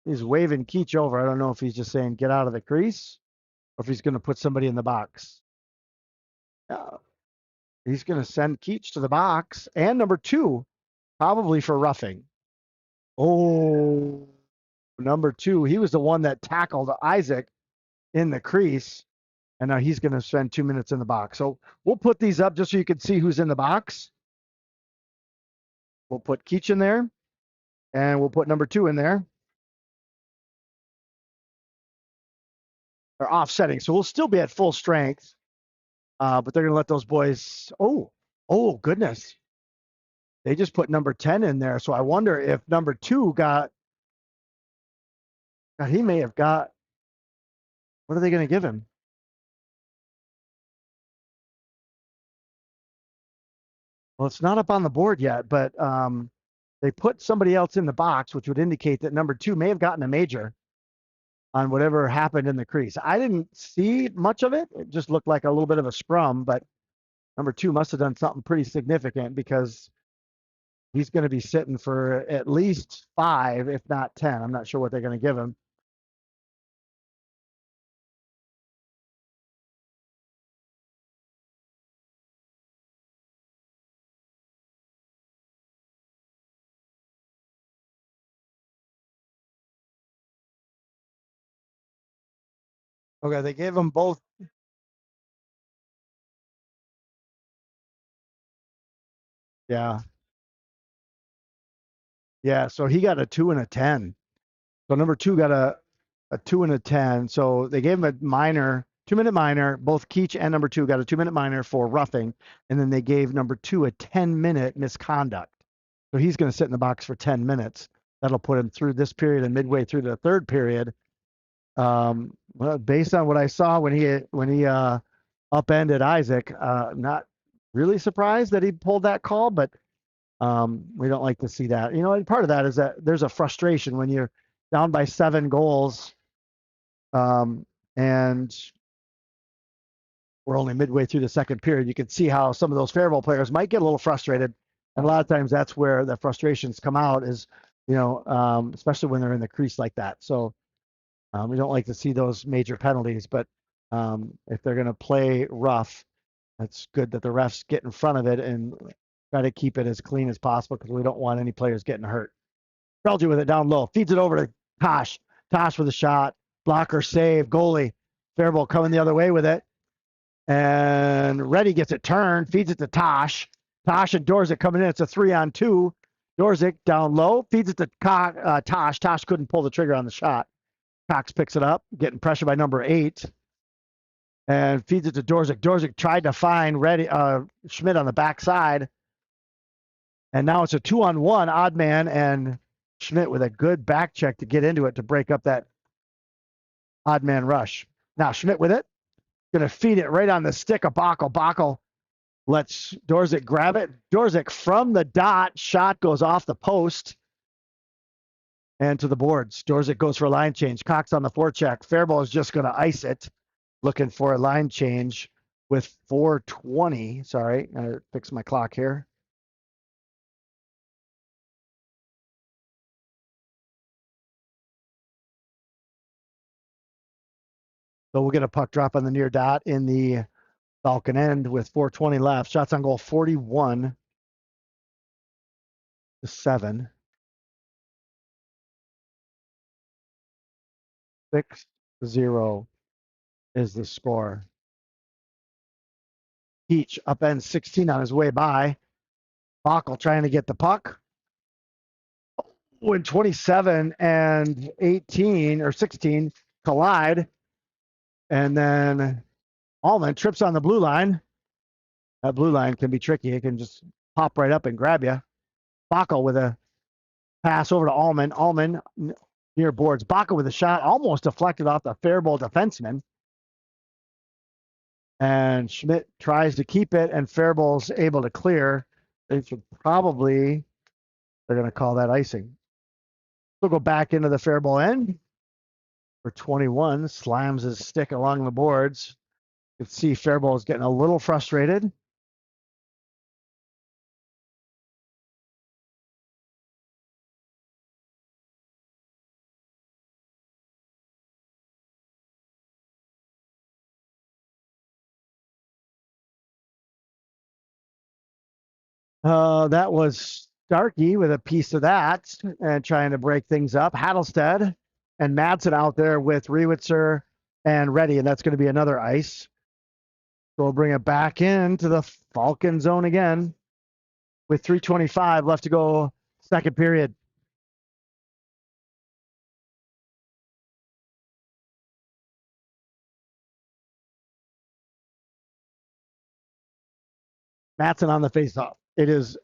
He's waving Keach over. I don't know if he's just saying get out of the crease or if he's going to put somebody in the box. Yeah. He's going to send Keach to the box and number 2, probably for roughing. Oh, number 2. He was the one that tackled Isaac in the crease. And now he's going to spend 2 minutes in the box. So we'll put these up just so you can see who's in the box. We'll put Keach in there. And we'll put number 2 in there. They're offsetting. So we'll still be at full strength. But they're going to let those boys. Oh, goodness. They just put number 10 in there. So I wonder if number 2 got. God, he may have got. What are they going to give him? Well, it's not up on the board yet, but they put somebody else in the box, which would indicate that number 2 may have gotten a major on whatever happened in the crease. I didn't see much of it. It just looked like a little bit of a scrum, but number 2 must have done something pretty significant because he's going to be sitting for at least 5, if not 10. I'm not sure what they're going to give him. Okay, they gave them both. Yeah. Yeah, so he got a 2 and a 10. So number 2 got a 2 and a 10. So they gave him a minor, 2-minute minor. Both Keach and number 2 got a 2-minute minor for roughing. And then they gave number 2 a 10-minute misconduct. So he's going to sit in the box for 10 minutes. That'll put him through this period and midway through the third period. Well, based on what I saw when he upended Isaac, not really surprised that he pulled that call, but we don't like to see that. And part of that is that there's a frustration when you're down by 7 goals, and we're only midway through the second period. You can see how some of those Faribault players might get a little frustrated, and a lot of times that's where the frustrations come out. Is especially when they're in the crease like that. So we don't like to see those major penalties, but if they're going to play rough, it's good that the refs get in front of it and try to keep it as clean as possible because we don't want any players getting hurt. Belgian with it down low, feeds it over to Tosh. Tosh with a shot, blocker save, goalie. Faribault coming the other way with it. And Reddy gets it turned, feeds it to Tosh. Tosh and Dorzik coming in. It's a 3-on-2. Dorzik down low, feeds it to Tosh. Tosh couldn't pull the trigger on the shot. Cox picks it up, getting pressure by number 8. And feeds it to Dorzik. Dorzik tried to find Schmidt on the backside. And now it's a 2-on-1, odd man, and Schmidt with a good back check to get into it to break up that odd man rush. Now Schmidt with it. Going to feed it right on the stick of Backel. Backel lets Dorzik grab it. Dorzik from the dot. Shot goes off the post and to the boards. Dorzik goes for a line change. Cox on the forecheck. Faribault is just going to ice it. Looking for a line change with 4:20. Sorry, I gotta fix my clock here. So we'll get a puck drop on the near dot in the Falcon end with 4:20 left. Shots on goal 41-7. 6-0 is the score. Keach upend 16 on his way by. Backel trying to get the puck. When 27 and 18 or 16 collide. And then Allman trips on the blue line. That blue line can be tricky. It can just pop right up and grab you. Backel with a pass over to Allman. Allman near boards. Backel with a shot almost deflected off the Faribault defenseman. And Schmidt tries to keep it, and Faribault's able to clear. They should probably, they're going to call that icing. We'll go back into the Faribault end for 21. Slams his stick along the boards. You can see Faribault is getting a little frustrated. That was Starkey with a piece of that and trying to break things up. Hattelstead and Madsen out there with Rewitzer and Reddy, and that's going to be another ice. So we'll bring it back into the Falcon zone again with 3:25 left to go, second period. Madsen on the faceoff. It is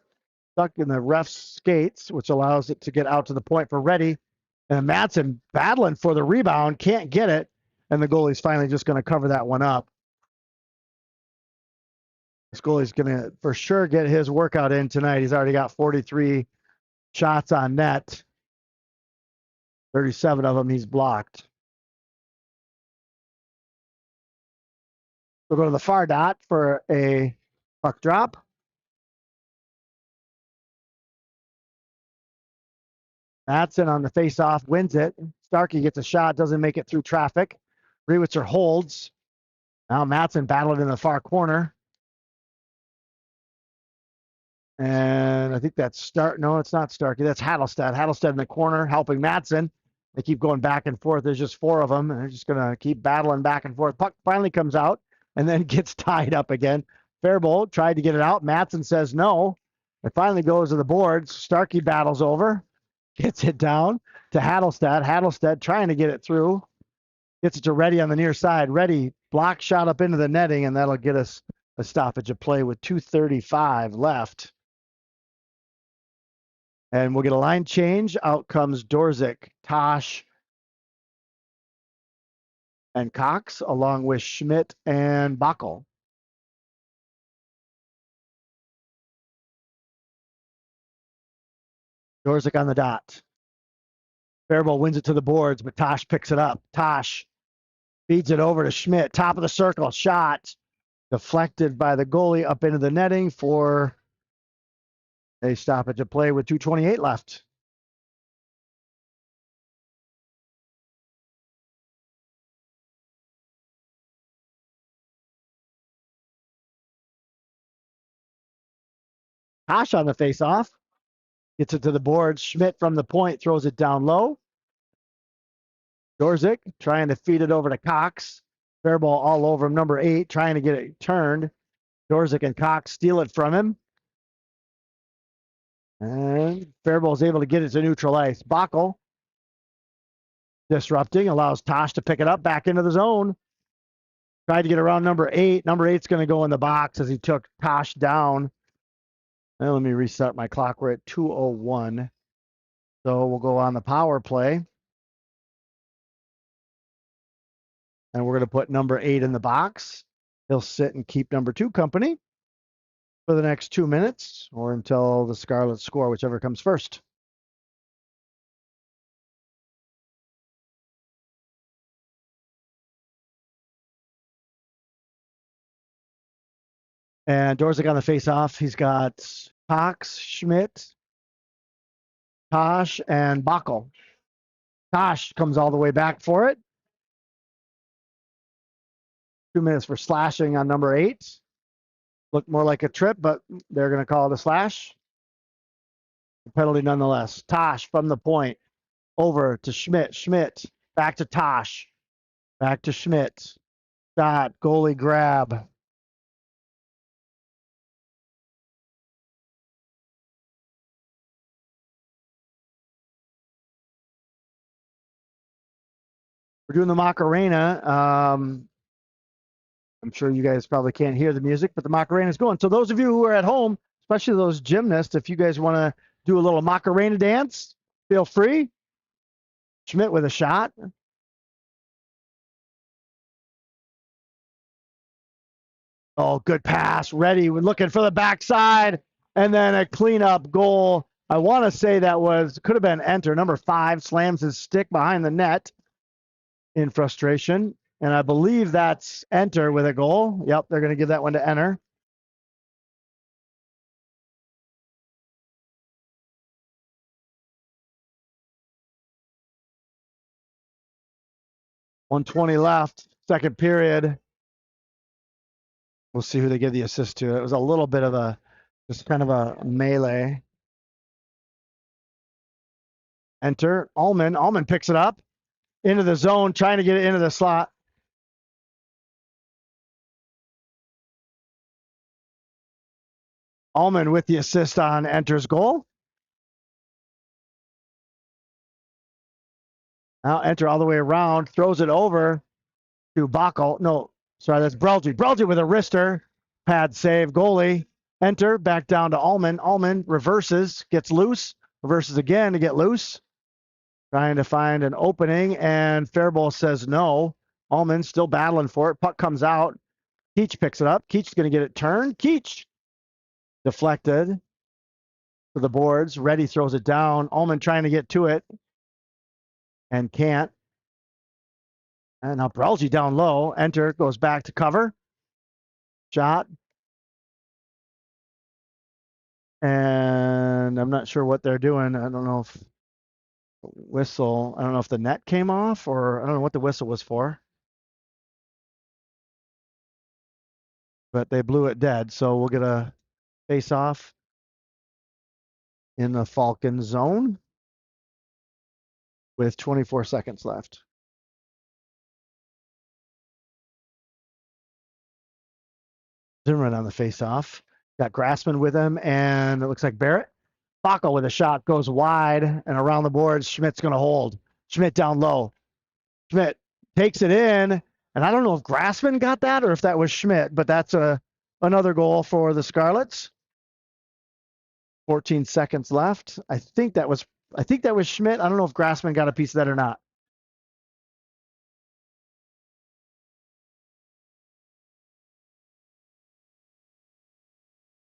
stuck in the ref's skates, which allows it to get out to the point for Reddy. And Madsen battling for the rebound, can't get it. And the goalie's finally just going to cover that one up. This goalie's going to for sure get his workout in tonight. He's already got 43 shots on net. 37 of them he's blocked. We'll go to the far dot for a puck drop. Madsen on the face-off wins it. Starkey gets a shot, doesn't make it through traffic. Rewitzer holds. Now Madsen battled in the far corner. And I think that's no, it's not Starkey. That's Hattelstead. Hattelstead in the corner helping Madsen. They keep going back and forth. There's just four of them. And they're just going to keep battling back and forth. Puck finally comes out and then gets tied up again. Faribault tried to get it out. Madsen says no. It finally goes to the boards. Starkey battles over. Gets it down to Hattelstead. Hattelstead trying to get it through. Gets it to Reddy on the near side. Reddy block shot up into the netting, and that'll get us a stoppage of play with 2:35 left. And we'll get a line change. Out comes Dorzik, Tosh, and Cox, along with Schmidt and Backel. Dorzik on the dot. Faribault wins it to the boards, but Tosh picks it up. Tosh feeds it over to Schmidt. Top of the circle. Shot deflected by the goalie up into the netting for a stoppage of play with 2:28 left. Tosh on the faceoff. Gets it to the boards. Schmidt from the point throws it down low. Dorzik trying to feed it over to Cox. Faribault all over him, number 8, trying to get it turned. Dorzik and Cox steal it from him. And Faribault is able to get it to neutral ice. Backel disrupting, allows Tosh to pick it up back into the zone. Tried to get around number 8. Number 8's going to go in the box as he took Tosh down. Now let me reset my clock. We're at 2:01. So we'll go on the power play. And we're going to put number 8 in the box. He'll sit and keep number 2 company for the next 2 minutes or until the Scarlets score, whichever comes first. And Dorzik on the face-off. He's got Cox, Schmidt, Tosh, and Backel. Tosh comes all the way back for it. 2 minutes for slashing on number 8. Looked more like a trip, but they're going to call it a slash. The penalty nonetheless. Tosh from the point over to Schmidt. Schmidt back to Tosh. Back to Schmidt. Shot. Goalie grab. We're doing the Macarena. I'm sure you guys probably can't hear the music, but the Macarena is going. So those of you who are at home, especially those gymnasts, if you guys want to do a little Macarena dance, feel free. Schmidt with a shot. Oh, good pass. Ready. We're looking for the backside. And then a cleanup goal. I want to say that could have been enter. Number 5 slams his stick behind the net in frustration. And I believe that's enter with a goal. Yep, they're going to give that one to enter. .120 left, second period. We'll see who they give the assist to. It was a little bit of just kind of a melee. Enter. Allman. Allman picks it up into the zone, trying to get it into the slot. Allman with the assist on Enter's goal. Now Enter all the way around, throws it over to Backel. No, sorry, that's Brelgy. Brelgy with a wrister. Pad save, goalie. Enter, back down to Allman. Allman reverses, gets loose, reverses again to get loose. Trying to find an opening, and Faribault says no. Allman still battling for it. Puck comes out. Keach picks it up. Keach's going to get it turned. Keach deflected to the boards. Reddy throws it down. Allman trying to get to it and can't. And now Brelgy down low. Enter, goes back to cover. Shot. And I'm not sure what they're doing. I don't know if whistle. I don't know if the net came off or I don't know what the whistle was for. But they blew it dead. So we'll get a face off in the Falcon zone with 24 seconds left. Zimmerman on the face-off. Got Grassman with him, and it looks like Barrett. Backel with a shot goes wide and around the boards. Schmidt's going to hold. Schmidt down low. Schmidt takes it in, and I don't know if Grassman got that or if that was Schmidt, but that's another goal for the Scarlets. 14 seconds left. I think that was Schmidt. I don't know if Grassman got a piece of that or not.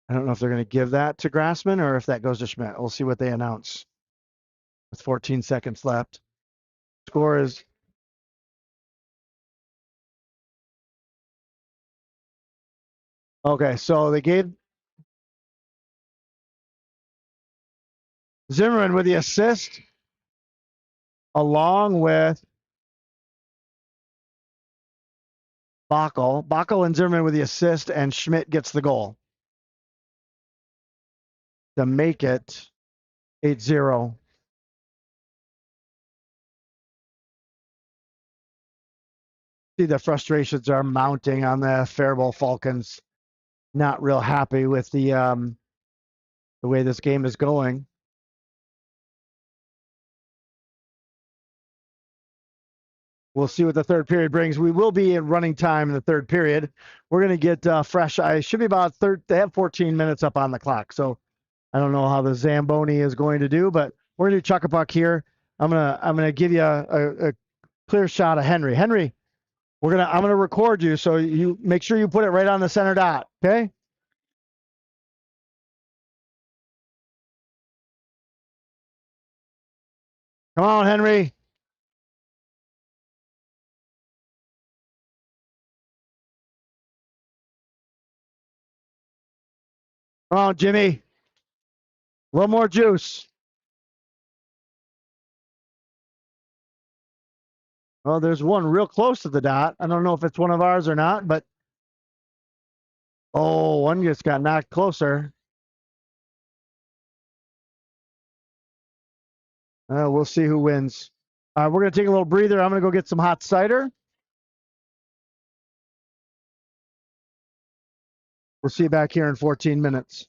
I don't know if they're going to give that to Grassman or if that goes to Schmidt. We'll see what they announce. With 14 seconds left. Score is okay. So they gave Zimmerman with the assist along with Backel. Backel and Zimmerman with the assist, and Schmidt gets the goal to make it 8-0. See, the frustrations are mounting on the Faribault Falcons. Not real happy with the way this game is going. We'll see what the third period brings. We will be in running time in the third period. We're going to get fresh. I should be about they have 14 minutes up on the clock. So I don't know how the Zamboni is going to do, but we're going to do chuck a puck here. I'm gonna give you a clear shot of Henry. Henry, I'm gonna record you, so you make sure you put it right on the center dot. Okay. Come on, Henry. Come on, Jimmy. A little more juice. Well, there's one real close to the dot. I don't know if it's one of ours or not, but one just got knocked closer. We'll see who wins. We're going to take a little breather. I'm going to go get some hot cider. We'll see you back here in 14 minutes.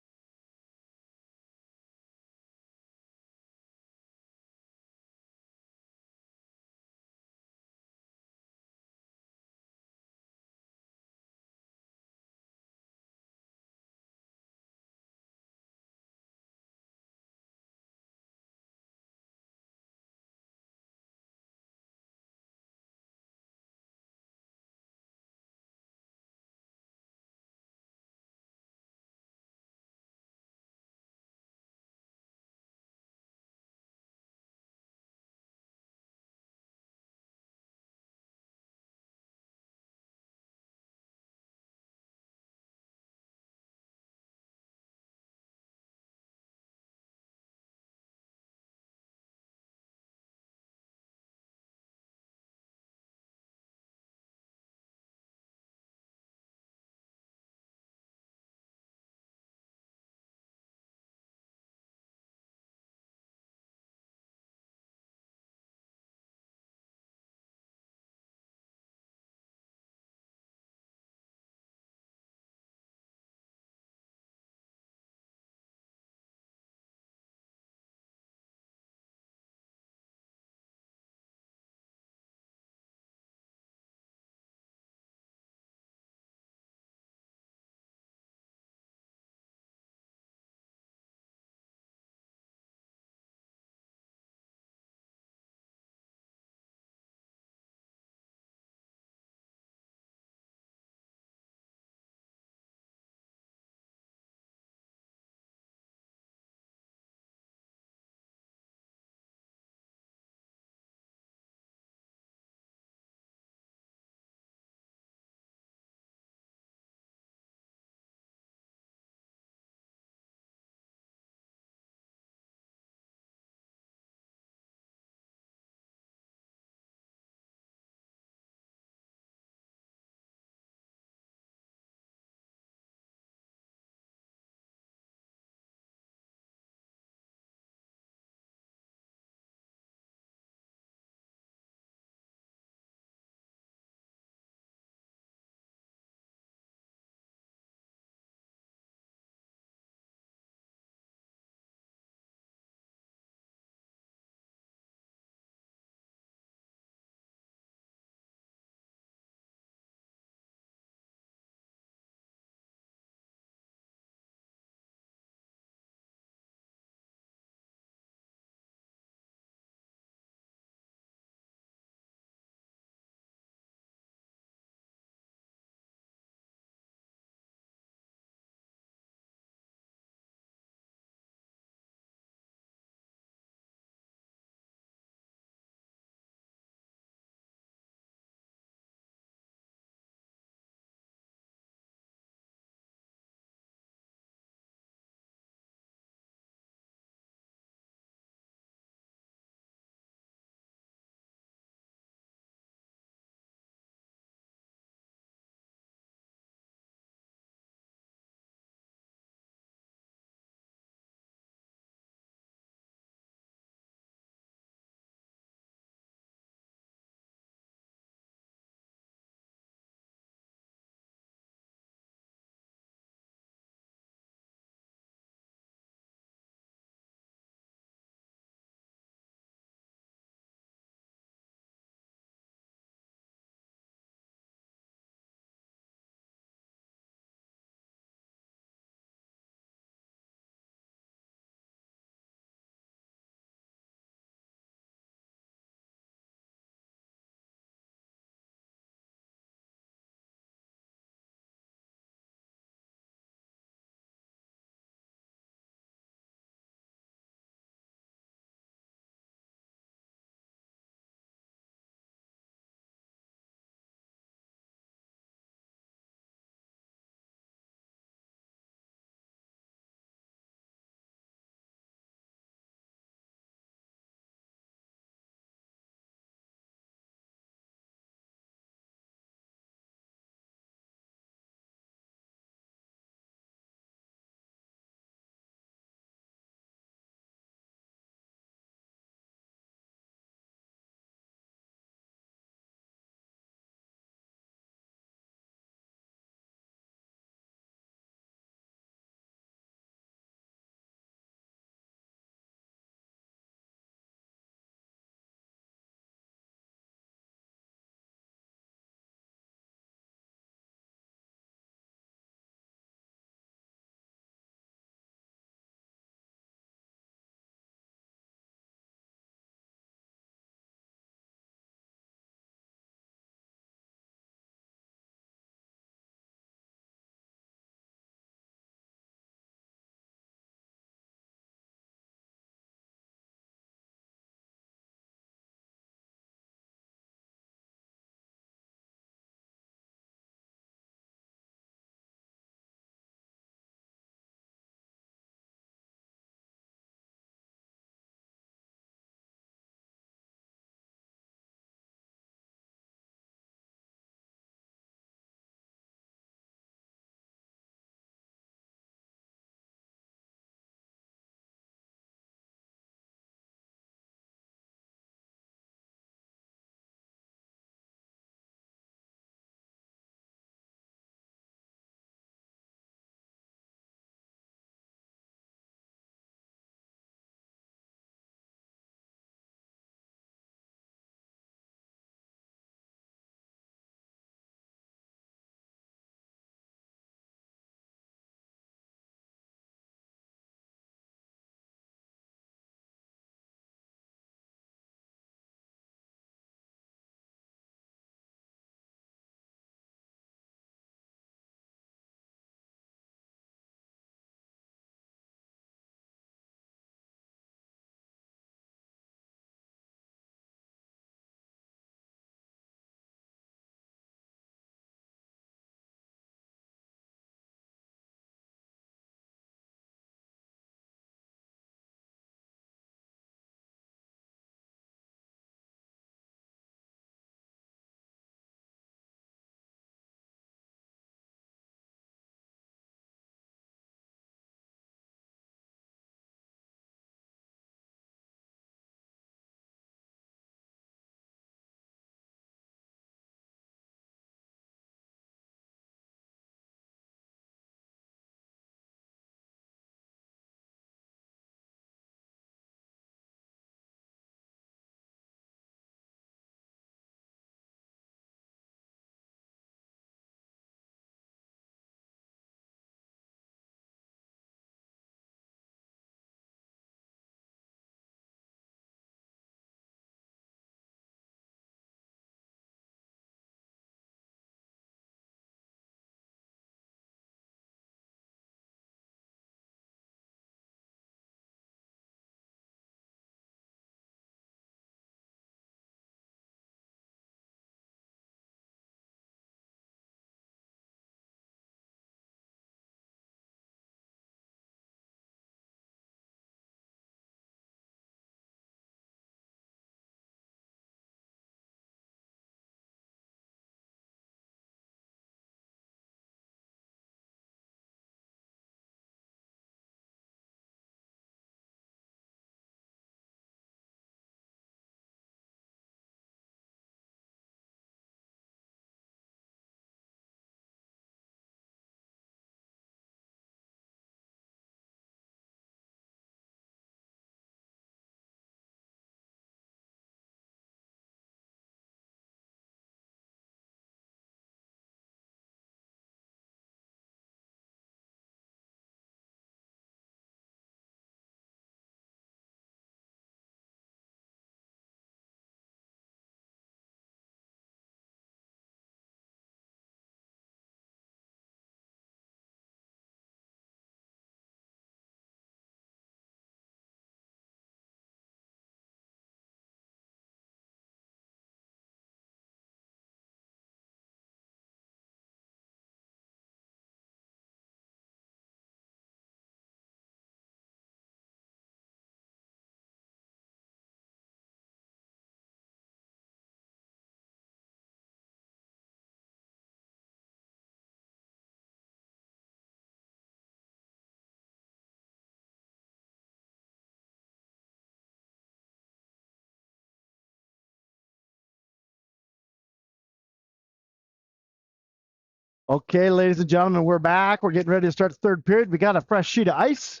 Okay, ladies and gentlemen, we're back. We're getting ready to start the third period. We got a fresh sheet of ice.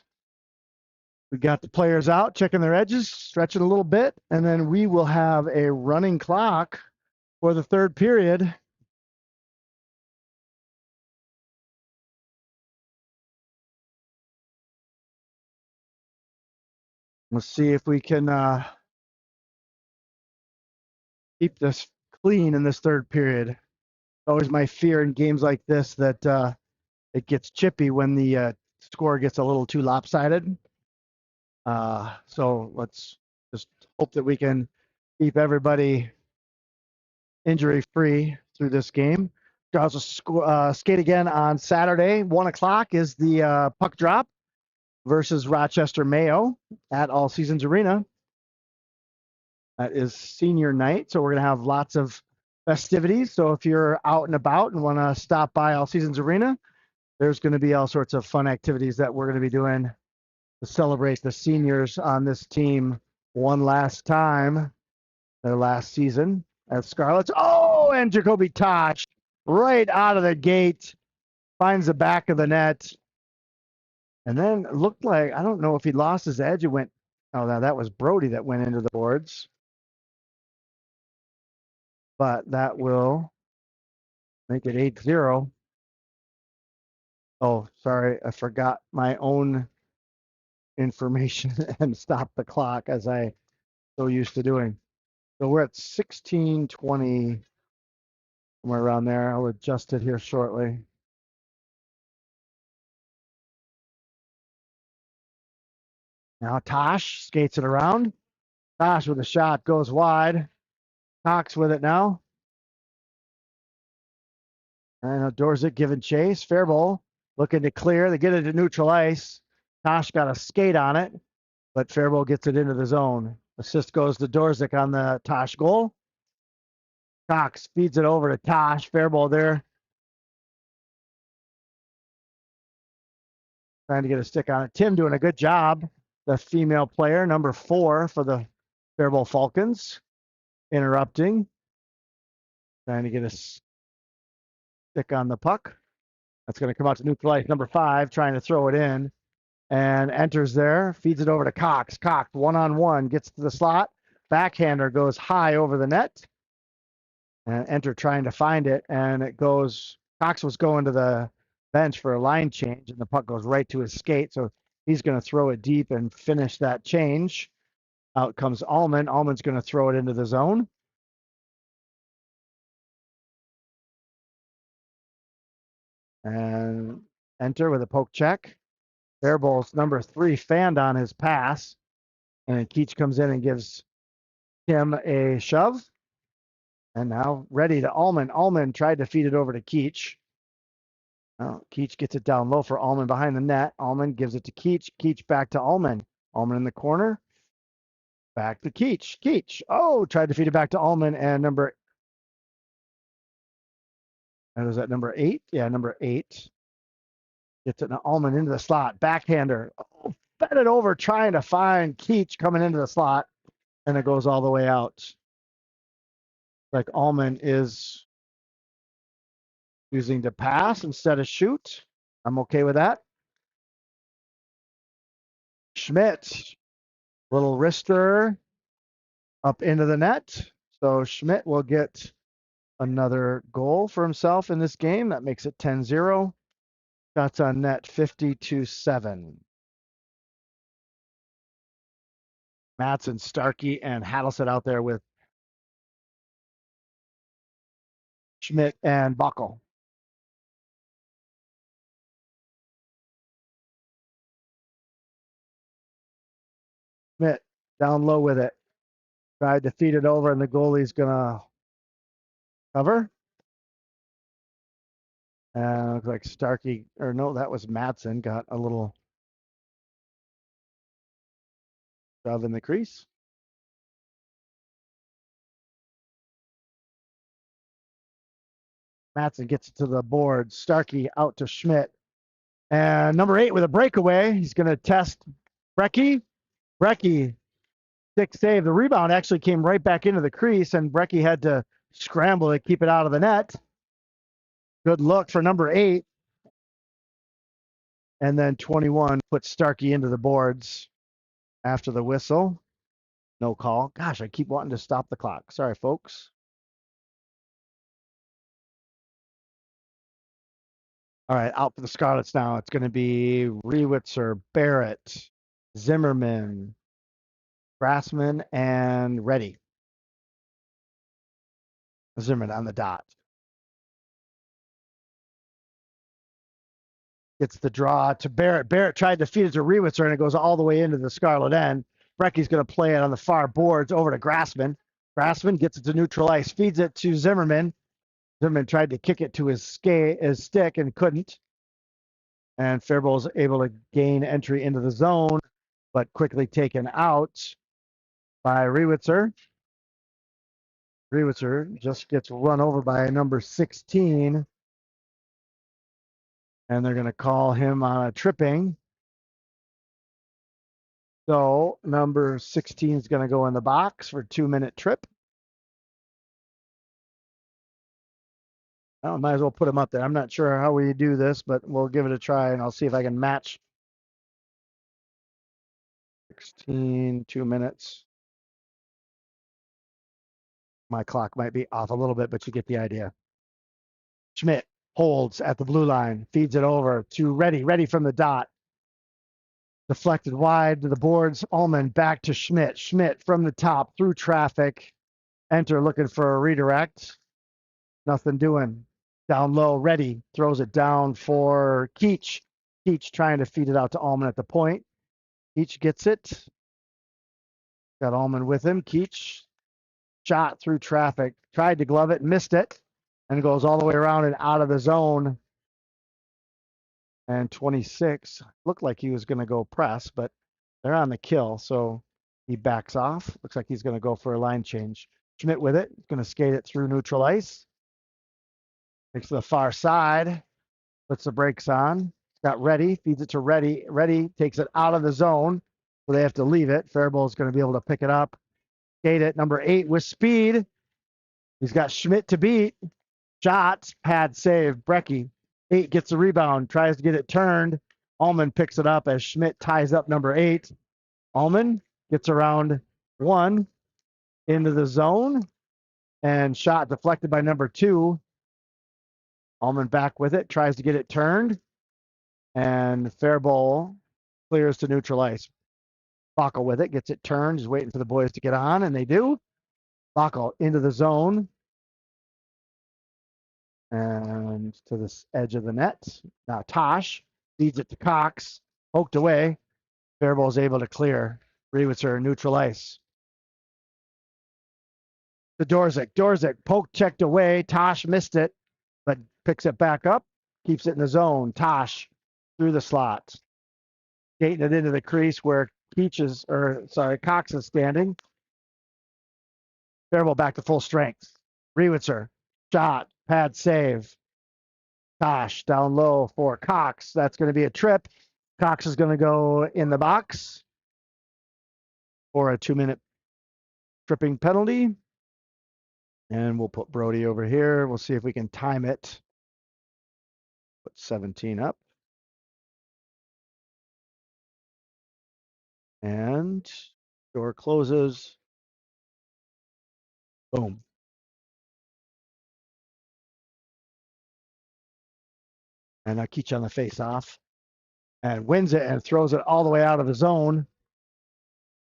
We got the players out, checking their edges, stretching a little bit, and then we will have a running clock for the third period. Let's see if we can keep this clean in this third period. Always my fear in games like this that it gets chippy when the score gets a little too lopsided. So let's just hope that we can keep everybody injury free through this game. Girls will skate again on Saturday. 1 o'clock is the puck drop versus Rochester Mayo at All Seasons Arena. That is senior night, so we're going to have lots of festivities. So if you're out and about and want to stop by All Seasons Arena, there's going to be all sorts of fun activities that we're going to be doing to celebrate the seniors on this team one last time, their last season at Scarlets. Oh, and Jacoby Tosh right out of the gate finds the back of the net. And then it looked like, I don't know if he lost his edge. It went, oh, no, that was Brody that went into the boards. But that will make it 8-0. Oh, sorry, I forgot my own information and stopped the clock as I so used to doing. So we're at 16:20, somewhere around there. I'll adjust it here shortly. Now Tosh skates it around. Tosh with a shot goes wide. Cox with it now. And Dorzik giving chase. Faribault looking to clear. They get it to neutral ice. Tosh got a skate on it, but Faribault gets it into the zone. Assist goes to Dorzik on the Tosh goal. Cox feeds it over to Tosh. Faribault there, trying to get a stick on it. Tim doing a good job. The female player, number 4 for the Faribault Falcons, interrupting, trying to get a stick on the puck. That's going to come out to neutral ice. Number 5 trying to throw it in and enters there, feeds it over to Cox. Cox one-on-one gets to the slot. Backhander goes high over the net. And Enter trying to find it, and it goes. Cox was going to the bench for a line change, and the puck goes right to his skate. So he's going to throw it deep and finish that change. Out comes Allman. Allman's going to throw it into the zone. And Enter with a poke check. Faribault's number 3 fanned on his pass. And Keach comes in and gives him a shove. And now ready to Allman. Allman tried to feed it over to Keach. Oh, Keach gets it down low for Allman behind the net. Allman gives it to Keach. Keach back to Allman. Allman in the corner. Back to Keach. Keach. Oh, tried to feed it back to Allman. And was that number 8? Yeah, number 8. Gets it to Allman into the slot. Backhander. Oh, fed it over, trying to find Keach coming into the slot. And it goes all the way out. Like Allman is choosing to pass instead of shoot. I'm okay with that. Schmidt, little wrister up into the net. So Schmidt will get another goal for himself in this game. That makes it 10-0. Shots on net 50-7. Matson, Starkey, and Hadelstead out there with Schmidt and Buckle. Schmidt down low with it. Tried to feed it over, and the goalie's going to cover. Looks like Starkey, or no, that was Matson, got a little shove in the crease. Matson gets it to the board. Starkey out to Schmidt. And number 8 with a breakaway. He's going to test Brecky. Brecky, stick save. The rebound actually came right back into the crease, and Brecky had to scramble to keep it out of the net. Good look for number 8. And then 21 puts Starkey into the boards after the whistle. No call. Gosh, I keep wanting to stop the clock. Sorry, folks. All right, out for the Scarlets now. It's going to be Rewitzer, Barrett, Zimmerman, Grassman, and Reddy. Zimmerman on the dot. Gets the draw to Barrett. Barrett tried to feed it to Rewitzer, and it goes all the way into the Scarlet end. Brecky's going to play it on the far boards over to Grassman. Grassman gets it to neutral ice, feeds it to Zimmerman. Zimmerman tried to kick it to his stick and couldn't. And Faribault able to gain entry into the zone, but quickly taken out by Rewitzer. Rewitzer just gets run over by number 16. And they're going to call him on a tripping. So number 16 is going to go in the box for a 2-minute trip. I might as well put him up there. I'm not sure how we do this, but we'll give it a try, and I'll see if I can match 16, 2 minutes. My clock might be off a little bit, but you get the idea. Schmidt holds at the blue line, feeds it over to Reddy from the dot. Deflected wide to the boards. Ullman back to Schmidt. Schmidt from the top through traffic. Enter looking for a redirect. Nothing doing. Down low, Reddy throws it down for Keach. Keach trying to feed it out to Ullman at the point. Keach gets it. Got Ullman with him. Keach shot through traffic. Tried to glove it, missed it, and goes all the way around and out of the zone. And 26 looked like he was going to go press, but they're on the kill, so he backs off. Looks like he's going to go for a line change. Schmidt with it, going to skate it through neutral ice. Takes to the far side, puts the brakes on. Got Reddy, feeds it to Reddy. Reddy takes it out of the zone, so they have to leave it. Faribault is going to be able to pick it up. Skate it, number 8 with speed. He's got Schmidt to beat. Shot, pad save, Brecky. 8 gets the rebound, tries to get it turned. Ullman picks it up as Schmidt ties up number 8. Ullman gets around 1 into the zone, and shot deflected by number 2. Ullman back with it, tries to get it turned, and Faribault clears to neutral ice. Backel with it, gets it turned, is waiting for the boys to get on, and they do. Backel into the zone, and to the edge of the net. Now Tosh feeds it to Cox, poked away. Faribault is able to clear. Rewitzer neutral ice. To Dorzik. Dorzik poke checked away. Tosh missed it, but picks it back up, keeps it in the zone. Tosh through the slot, skating it into the crease where Cox is standing. Faribault back to full strength. Rewitzer shot, pad save. Tosh down low for Cox. That's going to be a trip. Cox is going to go in the box for a 2-minute tripping penalty. And we'll put Brody over here. We'll see if we can time it. Put 17 up. And door closes. Boom. And Akicha on the face off. And wins it and throws it all the way out of the zone.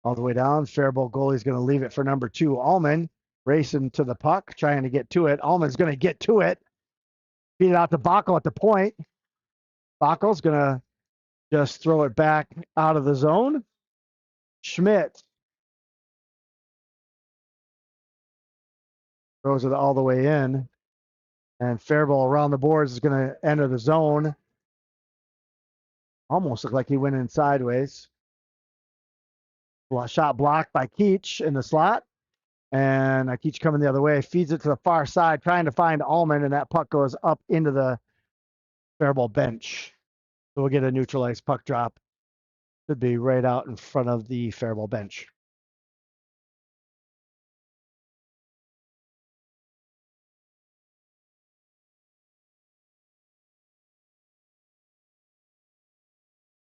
All the way down. Faribault goalie's going to leave it for number 2. Ullman racing to the puck, trying to get to it. Ullman's going to get to it. Feed it out to Backel at the point. Backel's going to just throw it back out of the zone. Schmidt throws it all the way in. And Faribault around the boards is going to enter the zone. Almost looked like he went in sideways. Shot blocked by Keach in the slot. And Keach coming the other way. Feeds it to the far side, trying to find Ullman. And that puck goes up into the Faribault bench. So we'll get a neutralized puck drop. Should be right out in front of the Faribault bench.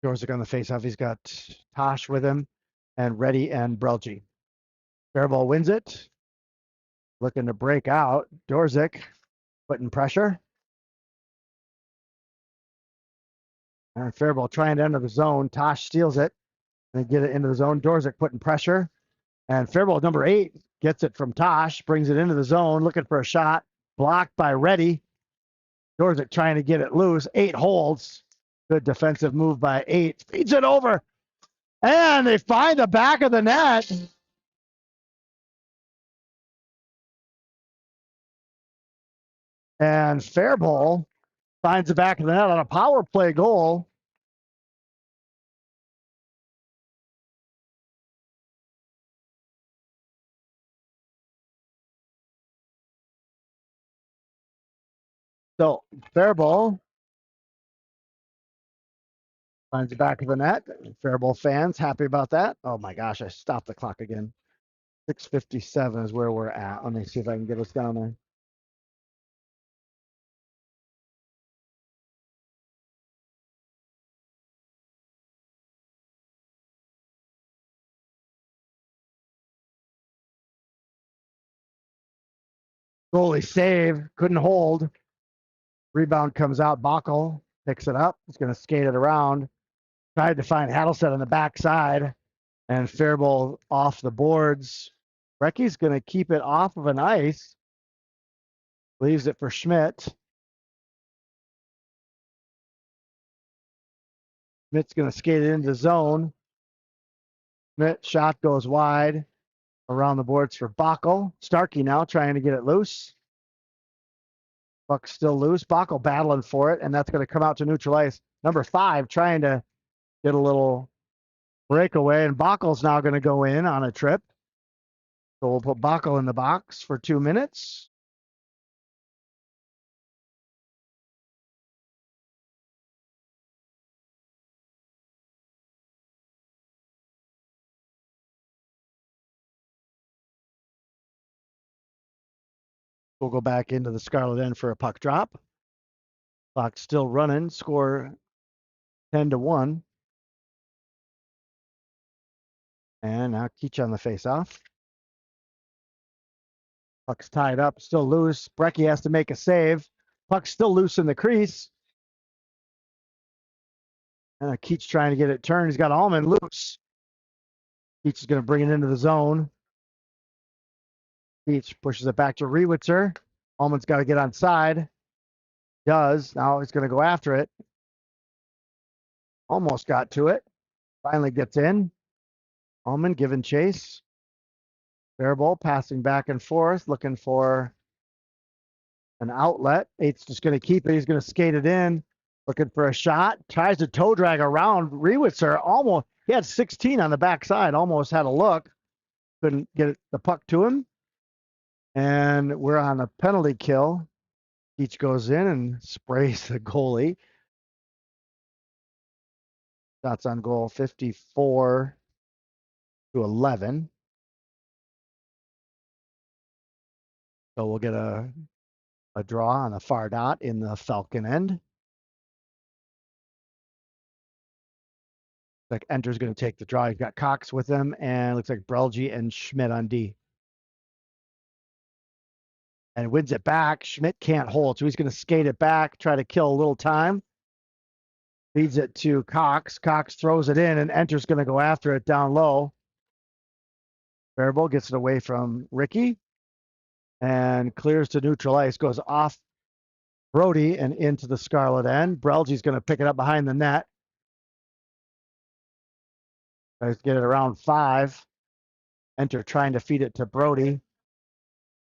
Dorzik on the faceoff. He's got Tosh with him, and Reddy and Brelji. Faribault wins it. Looking to break out. Dorzik putting pressure. And Faribault trying to enter the zone. Tosh steals it and get it into the zone. Dorzik putting pressure. And Faribault, number 8, gets it from Tosh, brings it into the zone, looking for a shot. Blocked by Reddy. Dorzik trying to get it loose. 8 holds. Good defensive move by 8. Feeds it over. And they find the back of the net. And Faribault finds the back of the net on a power play goal. So Faribault finds the back of the net. Faribault fans happy about that. Oh my gosh, I stopped the clock again. 6:57 is where we're at. Let me see if I can get us down there. Goalie save, couldn't hold. Rebound comes out. Bockel picks it up. He's going to skate it around. Tried to find Hadelstead on the backside, and Faribault off the boards. Recky's going to keep it off of an ice. Leaves it for Schmidt. Schmidt's going to skate it into the zone. Schmidt shot goes wide. Around the boards for Bockel. Starkey now trying to get it loose. Puck's still loose. Bockel battling for it, and that's going to come out to neutral ice. Number 5 trying to get a little breakaway, and Bockel's now going to go in on a trip. So we'll put Bockel in the box for 2 minutes. We'll go back into the Scarlet End for a puck drop. Clock still running. Score 10-1. And now Keach on the faceoff. Puck's tied up, still loose. Brecky has to make a save. Puck's still loose in the crease. And Keach trying to get it turned. He's got Allman loose. Keach is going to bring it into the zone. Keach pushes it back to Rewitzer. Allman's got to get on side. Does. Now he's going to go after it. Almost got to it. Finally gets in. Allman giving chase. Faribault passing back and forth, looking for an outlet. 8's just going to keep it. He's going to skate it in, looking for a shot. Tries to toe drag around Rewitzer. Almost, he had 16 on the backside. Almost had a look. Couldn't get the puck to him. And we're on a penalty kill. Each goes in and sprays the goalie. Shots on goal 54-11. So we'll get a draw on the far dot in the Falcon end. Like Enter's going to take the draw. He's got Cox with him, and looks like Brelji and Schmidt on D. And wins it back. Schmidt can't hold, so he's going to skate it back, try to kill a little time. Feeds it to Cox. Cox throws it in, and Enter's going to go after it down low. Faribault gets it away from Ricky and clears to neutral ice. Goes off Brody and into the Scarlet End. Brelji's going to pick it up behind the net. Tries to get it around 5. Enter trying to feed it to Brody.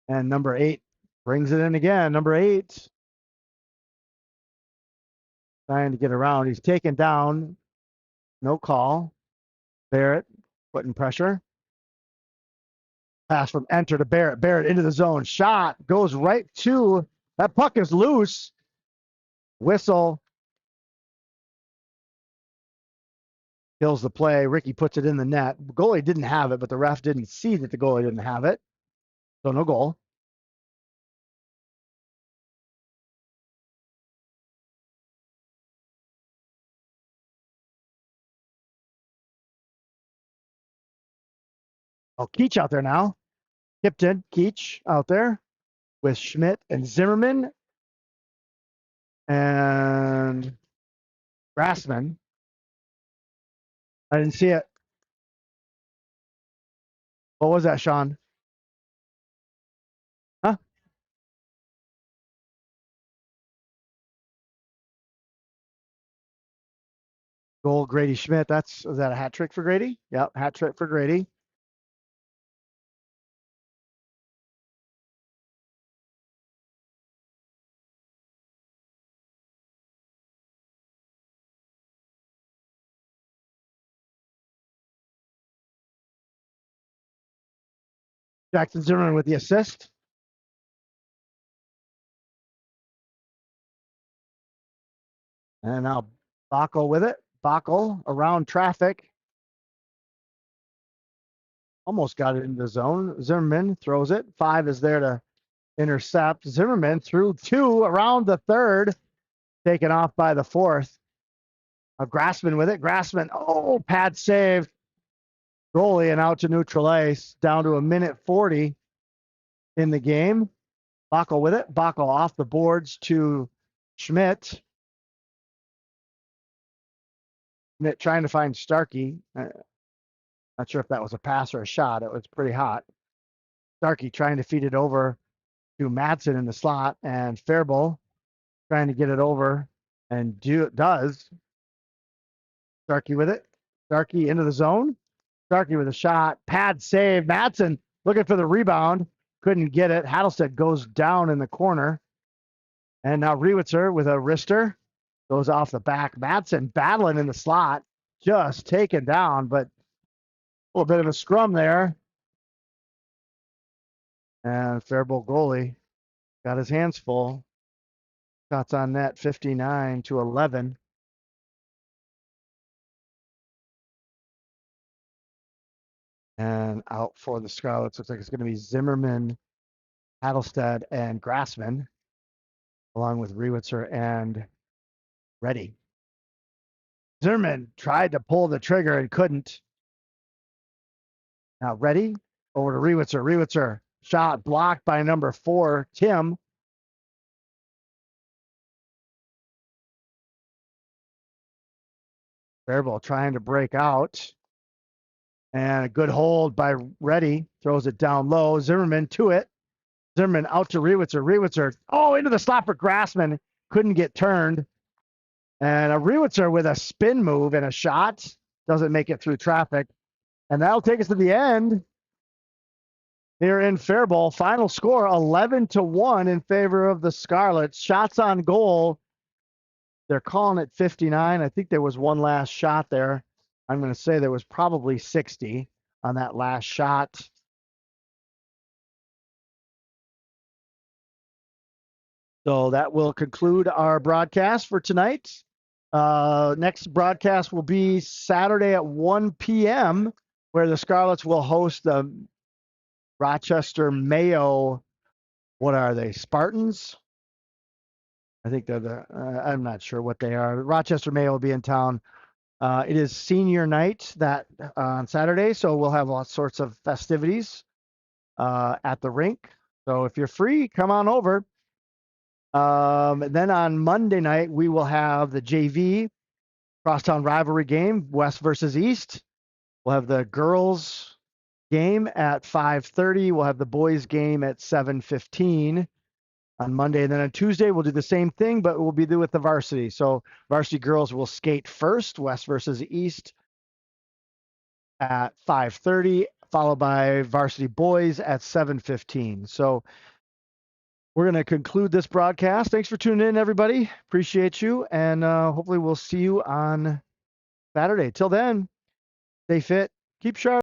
And number 8 brings it in again. Number 8 trying to get around. He's taken down. No call. Barrett putting pressure. Pass from Enter to Barrett. Barrett into the zone. Shot goes right to. That puck is loose. Whistle. Kills the play. Ricky puts it in the net. The goalie didn't have it, but the ref didn't see that the goalie didn't have it. So no goal. Oh, Keach out there now. Kipton, Keach out there with Schmidt and Zimmerman and Grassman. I didn't see it. What was that, Sean? Huh? Goal, Grady Schmidt. Is that a hat trick for Grady? Yep, hat trick for Grady. Jackson Zimmerman with the assist. And now Bacco with it. Bacco around traffic. Almost got it in the zone. Zimmerman throws it. 5 is there to intercept. Zimmerman through 2 around the 3rd. Taken off by the 4th. Grassman with it. Grassman. Oh, pad save. Goalie and out to neutral ice. Down to a minute 40 in the game. Bacco with it. Bacco off the boards to Schmidt. Schmidt trying to find Starkey. Not sure if that was a pass or a shot. It was pretty hot. Starkey trying to feed it over to Madsen in the slot, and Faribault trying to get it over, and does. Starkey with it. Starkey into the zone. Starkey with a shot. Pad save. Madsen looking for the rebound. Couldn't get it. Hattlestead goes down in the corner. And now Rewitzer with a wrister. Goes off the back. Madsen battling in the slot. Just taken down, but a little bit of a scrum there. And Faribault goalie got his hands full. Shots on net 59-11. And out for the Scarlets. Looks like it's going to be Zimmerman, Hattlestead, and Grassman, along with Rewitzer and Reddy. Zimmerman tried to pull the trigger and couldn't. Now Reddy over to Rewitzer. Rewitzer shot blocked by number 4, Tim. Faribault trying to break out. And a good hold by Reddy. Throws it down low. Zimmerman to it. Zimmerman out to Rewitzer. Rewitzer, into the slot for Grassman. Couldn't get turned. And a Rewitzer with a spin move and a shot. Doesn't make it through traffic. And that'll take us to the end here in Faribault. Final score 11-1 in favor of the Scarlets. Shots on goal. They're calling it 59. I think there was one last shot there. I'm going to say there was probably 60 on that last shot. So that will conclude our broadcast for tonight. Next broadcast will be Saturday at 1 p.m., where the Scarlets will host the Rochester Mayo. What are they? Spartans? I think they're I'm not sure what they are. Rochester Mayo will be in town. It is senior night on Saturday, so we'll have all sorts of festivities at the rink. So if you're free, come on over. Then on Monday night, we will have the JV crosstown rivalry game, West versus East. We'll have the girls game at 5:30. We'll have the boys game at 7:15 on Monday. And then on Tuesday, we'll do the same thing, but we'll be with the varsity. So varsity girls will skate first, West versus East at 5:30, followed by varsity boys at 7:15. So we're going to conclude this broadcast. Thanks for tuning in, everybody. Appreciate you. And hopefully we'll see you on Saturday. Till then, stay fit, keep sharp.